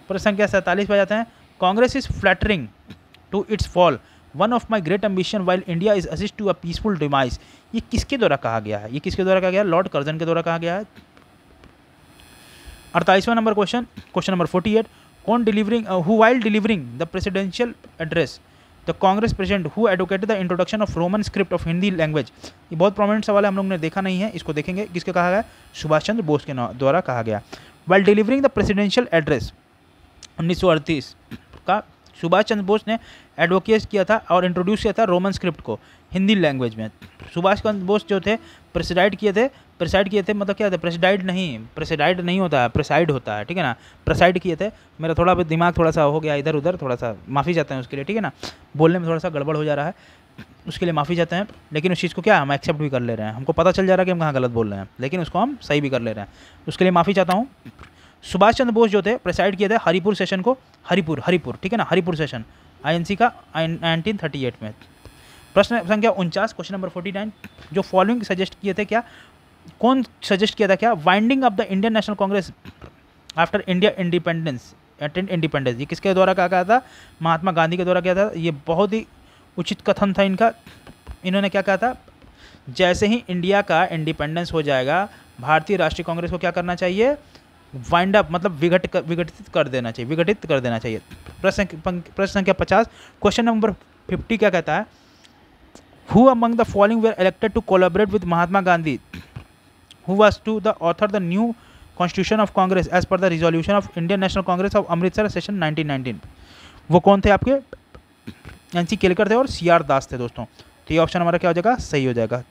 प्रश्न संख्या 47 पे जाते हैं। Congress is flattering to its fall, one of my great ambition while India is assist to a peaceful demise. ये किसके द्वारा कहा गया है? ये किसके द्वारा कहा गया? लॉर्ड कर्जन के द्वारा कहा गया है। 48वां नंबर क्वेश्चन, क्वेश्चन नंबर 48। कौन delivering who while delivering the presidential address the Congress president who advocated the introduction of Roman script of Hindi language. ये बहुत प्रोमिनेंट सवाल है, हम लोग ने देखा नहीं है, इसको देखेंगे। किसके कहा गया? सुभाष चंद्र बोस के द्वारा कहा गया। While delivering the presidential address 1938 का सुभाष चंद्र बोस ने एडवोकेट किया था और इंट्रोड्यूस किया था रोमन स्क्रिप्ट को हिंदी लैंग्वेज में। सुभाष चंद्र बोस जो थे प्रेसिडाइड किए थे मतलब क्या था? प्रेसिडाइड नहीं होता है, प्रेसाइड होता है, ठीक है ना। प्रेसाइड किए थे। मेरा थोड़ा दिमाग थोड़ा सा हो गया इधर उधर, थोड़ा सा माफ़ी चाहते हैं उसके लिए, ठीक है ना। बोलने में थोड़ा सा गड़बड़ हो जा रहा है, उसके लिए माफ़ी चाहते हैं। लेकिन उस चीज़ को क्या हम एक्सेप्ट भी कर ले रहे हैं, हमको पता चल जा रहा है कि हम कहाँ गलत बोल रहे हैं, लेकिन उसको हम सही भी कर ले रहे हैं, उसके लिए माफ़ी चाहता हूँ। सुभाष चंद्र बोस जो थे प्रेसाइड किए थे हरिपुर सेशन को, हरिपुर, ठीक है ना, हरिपुर सेशन INC का 1938 में। प्रश्न संख्या 49, क्वेश्चन नंबर 49। जो फॉलोइंग सजेस्ट किए थे क्या? कौन सजेस्ट किया था क्या? Winding up the Indian National Congress after India independence. ये किसके द्वारा कहा था? महात्मा गांधी के द्वारा किया था। ये बहुत ही उचित कथन था इनका। इन्होंने क्या कहा था? जैसे ही इंडिया का इंडिपेंडेंस हो जाएगा, भारतीय राष्ट्रीय कांग्रेस को क्या करना चाहिए? वाइंड अप मतलब विघटित कर देना चाहिए। प्रश्न संख्या 50, क्वेश्चन नंबर 50 क्या कहता है? Who among the following were elected to collaborate with Mahatma Gandhi who was to the author the new constitution of Congress as per the resolution of Indian National Congress of Amritsar session 1919। वो कौन थे आपके? NC केलकर थे और CR दास थे दोस्तों। तो ये ऑप्शन हमारा क्या हो जाएगा? सही हो जाएगा।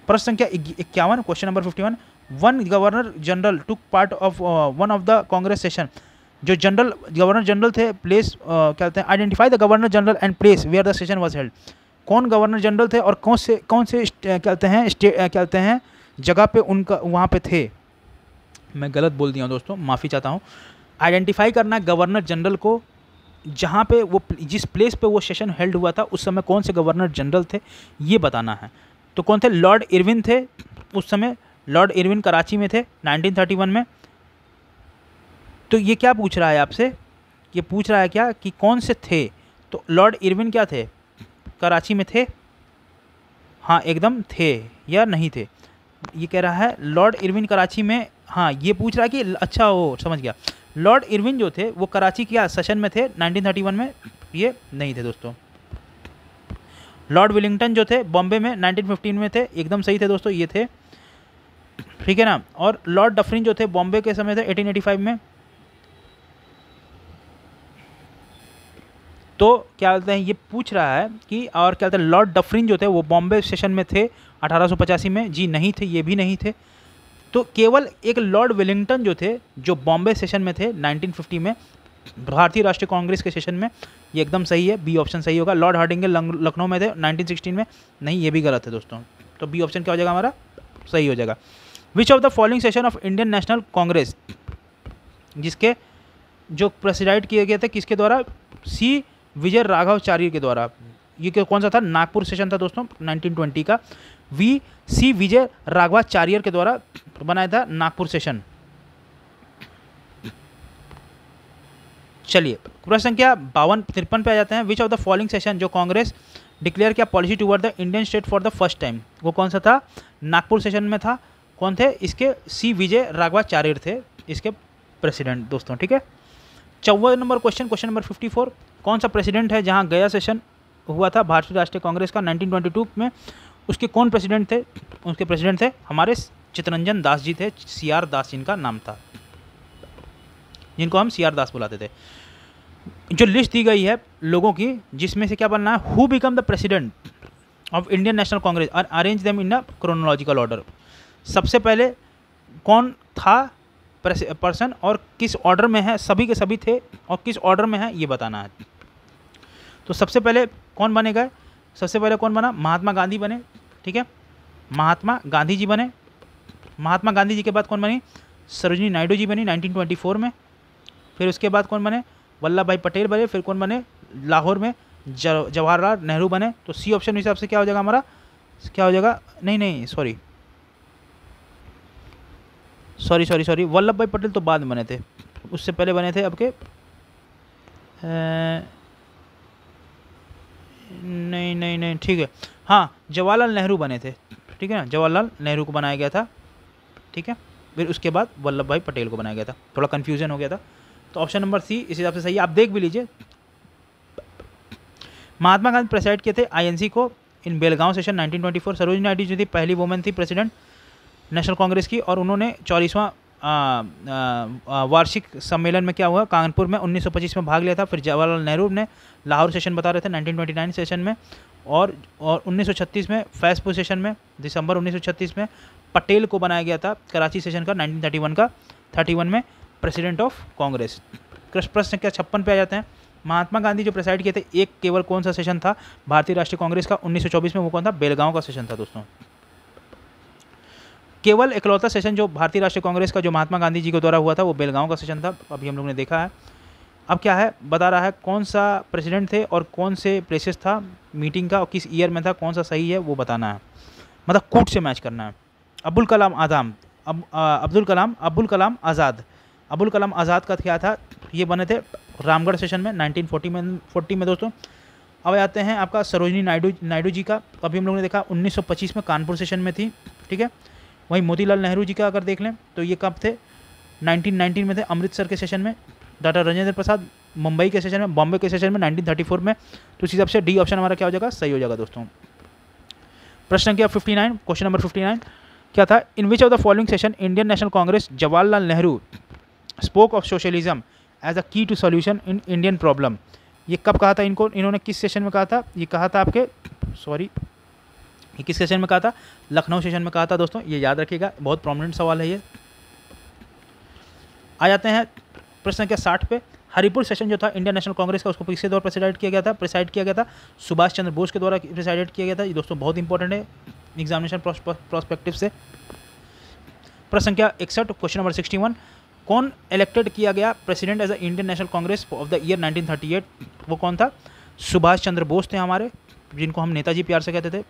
प्रश्न संख्या 51, question number 51। One governor general took part of one of the Congress session. जो गवर्नर जनरल थे, प्लेस क्या कहते हैं? Identify the governor general and place where the session was held. कौन गवर्नर जनरल थे और कौन से कहते हैं जगह पे उनका वहाँ पे थे? मैं गलत बोल दिया हूँ दोस्तों, माफ़ी चाहता हूँ। आइडेंटिफाई करना गवर्नर जनरल को, जहाँ पे वो जिस प्लेस पे वो सेशन हेल्ड हुआ था उस समय कौन से गवर्नर जनरल थे, ये बताना है। तो कौन थे? लॉर्ड इरविन थे उस समय। लॉर्ड इरविन कराची में थे 1931 में। तो ये क्या पूछ रहा है आपसे? ये पूछ रहा है क्या कि कौन से थे? तो लॉर्ड इरविन क्या थे? कराची में थे? हाँ एकदम थे या नहीं थे? ये कह रहा है लॉर्ड इरविन कराची में। हाँ ये पूछ रहा है कि अच्छा हो, समझ गया। लॉर्ड इरविन जो थे वो कराची क्या सेशन में थे 1931 में? ये नहीं थे दोस्तों। लॉर्ड विलिंगटन जो थे बॉम्बे में 1915 में थे, एकदम सही थे दोस्तों, ये थे, ठीक है ना। और लॉर्ड डफरिन जो थे बॉम्बे के समय थे 1885 में। तो क्या बोलते हैं, ये पूछ रहा है कि और क्या बोलते हैं लॉर्ड डफरिन जो थे वो बॉम्बे सेशन में थे 1885 में? जी नहीं थे, ये भी नहीं थे। तो केवल एक लॉर्ड विलिंगटन जो थे जो बॉम्बे सेशन में थे 1950 में, भारतीय राष्ट्रीय कांग्रेस के सेशन में, ये एकदम सही है, बी ऑप्शन सही होगा। लॉर्ड हार्डिंगल लखनऊ में थे 1916 में, नहीं ये भी गलत है दोस्तों। तो बी ऑप्शन क्या हो जाएगा हमारा? सही हो जाएगा। विच of the following session of Indian National Congress, जिसके जो प्रेसिडाइड किए गए थे किसके द्वारा? सी विजय राघवाचार्य के द्वारा। ये कौन सा था? नागपुर सेशन था दोस्तों 1920 का। सी विजय राघवाचार्य के द्वारा बनाया था नागपुर सेशन। चलिए प्रश्न संख्या 53 पे आ जाते हैं। विच ऑफ द फॉलोइंग सेशन जो कांग्रेस डिक्लेयर किया policy toward the Indian state for the first time, वो कौन सा था? नागपुर सेशन में था। कौन थे इसके? सी विजय राघवाचार्य थे इसके प्रेसिडेंट दोस्तों, ठीक है। 54 नंबर क्वेश्चन, क्वेश्चन नंबर 54। कौन सा प्रेसिडेंट है जहां गया सेशन हुआ था भारतीय राष्ट्रीय कांग्रेस का 1922 में? उसके कौन प्रेसिडेंट थे? उसके प्रेसिडेंट थे हमारे चित्तरंजन दास जी थे, CR दास जिनका नाम था, जिनको हम CR दास बुलाते थे। जो लिस्ट दी गई है लोगों की, जिसमें से क्या बनना है, who become the president of Indian National Congress और arrange them in a chronological order. सबसे पहले कौन था पर्सन और किस ऑर्डर में है, सभी के सभी थे और किस ऑर्डर में है ये बताना है। तो सबसे पहले कौन बनेगा, सबसे पहले कौन बना, महात्मा गांधी बने, ठीक है, महात्मा गांधी जी बने। महात्मा गांधी जी के बाद कौन बनी, सरोजिनी नायडू जी बनी 1924 में। फिर उसके बाद कौन बने, वल्लभ भाई पटेल बने। फिर कौन बने, लाहौर में जवाहरलाल नेहरू बने। तो सी ऑप्शन हिसाब से क्या हो जाएगा हमारा, क्या हो जाएगा, नहीं सॉरी वल्लभ भाई पटेल तो बाद में बने थे, उससे पहले बने थे आपके नहीं ठीक है, हाँ जवाहरलाल नेहरू बने थे, ठीक है ना, जवाहरलाल नेहरू को बनाया गया था, ठीक है। फिर उसके बाद वल्लभ भाई पटेल को बनाया गया था, थोड़ा कन्फ्यूजन हो गया था। तो ऑप्शन नंबर सी इस हिसाब से सही है, आप देख भी लीजिए। महात्मा गांधी प्रेसाइड किए थे आईएनसी को इन बेलगांव सेशन 1924। सरोजिनी नायडू जी थी पहली वुमेन थी प्रेसिडेंट नेशनल कांग्रेस की, और उन्होंने 44वां वार्षिक सम्मेलन में क्या हुआ, कानपुर में 1925 में भाग लिया था। फिर जवाहरलाल नेहरू ने लाहौर सेशन बता रहे थे 1929 सेशन में, और 1936 में फैसपुर सेशन में, दिसंबर 1936 में पटेल को बनाया गया था कराची सेशन का 1931 में प्रेसिडेंट ऑफ कांग्रेस। प्रश्न संख्या 56 पे आ जाते हैं। महात्मा गांधी जो प्रेसाइड किए थे, एक केवल कौन सा सेशन था भारतीय राष्ट्रीय कांग्रेस का 1924 में, वो कौन था, बेलगांव का सेशन था दोस्तों। केवल इकलौता सेशन जो भारतीय राष्ट्रीय कांग्रेस का जो महात्मा गांधी जी के द्वारा हुआ था वो बेलगांव का सेशन था, अभी हम लोग ने देखा है। अब क्या है, बता रहा है कौन सा प्रेसिडेंट थे और कौन से प्लेसेस था मीटिंग का और किस ईयर में था, कौन सा सही है वो बताना है, मतलब कूट से मैच करना है। अब्दुल कलाम आज़ाद, अबुल कलाम आज़ाद का क्या था, ये बने थे रामगढ़ सेशन में 1940 में दोस्तों। अब आते हैं आपका सरोजिनी नायडू जी का, अभी हम लोगों ने देखा 1925 में कानपुर सेशन में थी, ठीक है। वहीं मोतीलाल नेहरू जी का अगर देख लें तो ये कब थे, 1919 में थे अमृतसर के सेशन में। डॉक्टर राजेंद्र प्रसाद मुंबई के सेशन में, बॉम्बे के सेशन में 1934 में। तो इस हिसाब से डी ऑप्शन हमारा क्या हो जाएगा, सही हो जाएगा दोस्तों। प्रश्न संख्या 59, क्वेश्चन नंबर 59 क्या था, in which of the following session Indian National Congress Jawaharlal Nehru spoke of socialism as a key to solution in Indian problem. ये कब कहा था इनको, इन्होंने किस सेशन में कहा था, ये कहा था आपके ये किस सेशन में कहा था, लखनऊ सेशन में कहा था दोस्तों, ये याद रखिएगा, बहुत प्रोमिनेंट सवाल है ये। आ जाते हैं प्रश्न संख्या 60 पे। हरिपुर सेशन जो था इंडियन नेशनल कांग्रेस का, उसको किसके द्वारा प्रेसाइड किया गया था, सुभाष चंद्र बोस के द्वारा प्रेसाइड किया गया था। ये दोस्तों बहुत इंपॉर्टेंट है एग्जामिनेशन प्रोस्पेक्टिव से। प्रश्न संख्या 61, क्वेश्चन नंबर 61, कौन इलेक्टेड किया गया president as a Indian National Congress of the year 1938, वो कौन था, सुभाष चंद्र बोस थे हमारे, जिनको हम नेताजी प्यार से कहते थे।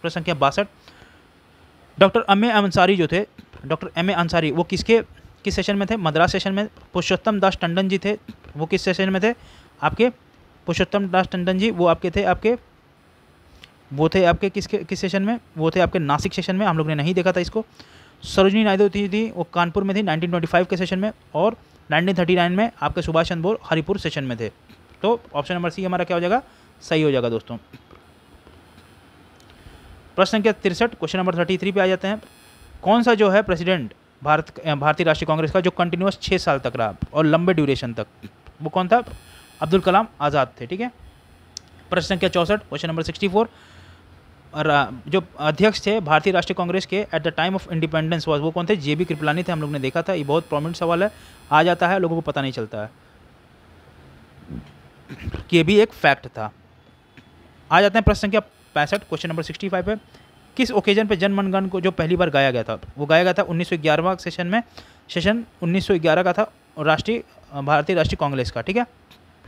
प्रश्न संख्या 62, डॉक्टर एम ए अंसारी जो थे, डॉक्टर एम ए अंसारी वो किस सेशन में थे, मद्रास सेशन में। पुरुषोत्तम दास टंडन जी थे, वो किस सेशन में थे, आपके पुरुषोत्तम दास टंडन जी वो आपके थे आपके किस सेशन में, वो थे आपके नासिक सेशन में, हम लोग ने नहीं देखा था इसको। सरोजिनी नायडू थी वो कानपुर में थी 1925 के सेशन में, और 1939 में आपके सुभाष चंद्र बोस हरिपुर सेशन में थे। तो ऑप्शन नंबर सी हमारा क्या हो जाएगा, सही हो जाएगा दोस्तों। प्रश्न संख्या 63, क्वेश्चन नंबर 33 पे आ जाते हैं। कौन सा जो है प्रेसिडेंट भारतीय राष्ट्रीय कांग्रेस का जो कंटिन्यूअस 6 साल तक रहा और लंबे ड्यूरेशन तक, वो कौन था, अब्दुल कलाम आज़ाद थे, ठीक है। प्रश्न संख्या 64, क्वेश्चन नंबर 64, और जो अध्यक्ष थे भारतीय राष्ट्रीय कांग्रेस के at the time of independence वो कौन थे, जे बी कृपलानी थे, हम लोग ने देखा था। ये बहुत प्रोमिनेंट सवाल है, आ जाता है लोगों को पता नहीं चलता है कि ये भी एक फैक्ट था। आ जाते हैं प्रश्न संख्या 65, क्वेश्चन नंबर 65 पे। किस ओकेजन पे जन मन गण को जो पहली बार गाया गया था, वो गाया गया था 1911वां सेशन में, सेशन 1911 का था भारतीय राष्ट्रीय कांग्रेस का, ठीक है,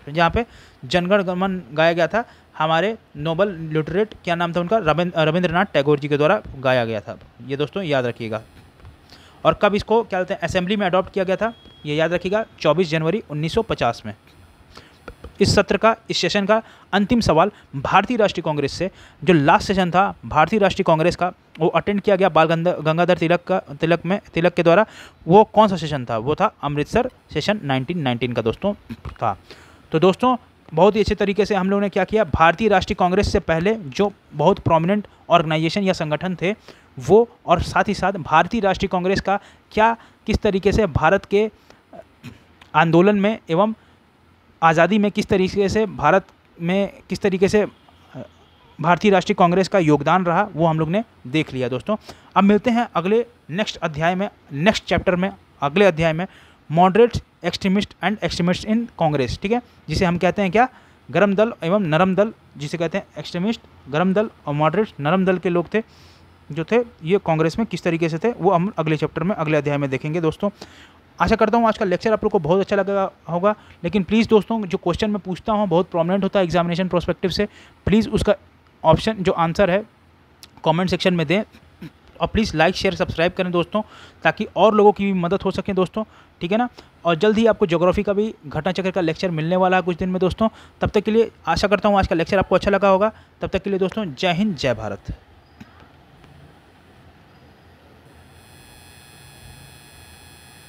जहाँ पे जनगण मन गाया गया था, हमारे नोबल लिटरेट क्या नाम था उनका, रविंद्रनाथ टैगोर जी के द्वारा गाया गया था। ये दोस्तों याद रखिएगा। और कब इसको क्या कहते हैं असेंबली में अडॉप्ट किया गया था, ये याद रखिएगा 24 जनवरी 1950 में। इस सत्र का, इस सेशन का अंतिम सवाल, भारतीय राष्ट्रीय कांग्रेस से जो लास्ट सेशन था भारतीय राष्ट्रीय कांग्रेस का, वो अटेंड किया गया बाल गंगाधर तिलक के द्वारा, वो कौन सा सेशन था, वो था अमृतसर सेशन 1919 का दोस्तों था। तो दोस्तों बहुत ही अच्छे तरीके से हम लोगों ने क्या किया, भारतीय राष्ट्रीय कांग्रेस से पहले जो बहुत प्रोमिनेंट ऑर्गेनाइजेशन या संगठन थे वो, और साथ ही साथ भारतीय राष्ट्रीय कांग्रेस का क्या किस तरीके से भारत के आंदोलन में एवं आज़ादी में किस तरीके से भारत में किस तरीके से भारतीय राष्ट्रीय कांग्रेस का योगदान रहा, वो हम लोग ने देख लिया दोस्तों। अब मिलते हैं अगले नेक्स्ट अध्याय में, नेक्स्ट चैप्टर में, अगले अध्याय में, मॉडरेट एक्सट्रीमिस्ट एंड एक्सट्रीमिस्ट इन कांग्रेस, ठीक है, जिसे हम कहते हैं क्या, गर्म दल एवं नरम दल, जिसे कहते हैं एक्सट्रीमिस्ट, गर्म दल और मॉडरेट नरम दल के लोग थे जो थे ये कांग्रेस में किस तरीके से थे, वो हम अगले चैप्टर में अगले अध्याय में देखेंगे दोस्तों। आशा करता हूँ आज का लेक्चर आप लोग को बहुत अच्छा लगा होगा, लेकिन प्लीज़ दोस्तों जो क्वेश्चन मैं पूछता हूँ बहुत प्रोमिनेंट होता है एग्जामिनेशन प्रोस्पेक्टिव से, प्लीज़ उसका ऑप्शन जो आंसर है कमेंट सेक्शन में दें, और प्लीज़ लाइक शेयर सब्सक्राइब करें दोस्तों, ताकि और लोगों की भी मदद हो सके दोस्तों, ठीक है ना। और जल्द ही आपको ज्योग्राफी का भी घटना चक्र का लेक्चर मिलने वाला है कुछ दिन में दोस्तों। तब तक के लिए आशा करता हूँ आज का लेक्चर आपको अच्छा लगा होगा। तब तक के लिए दोस्तों जय हिंद जय भारत।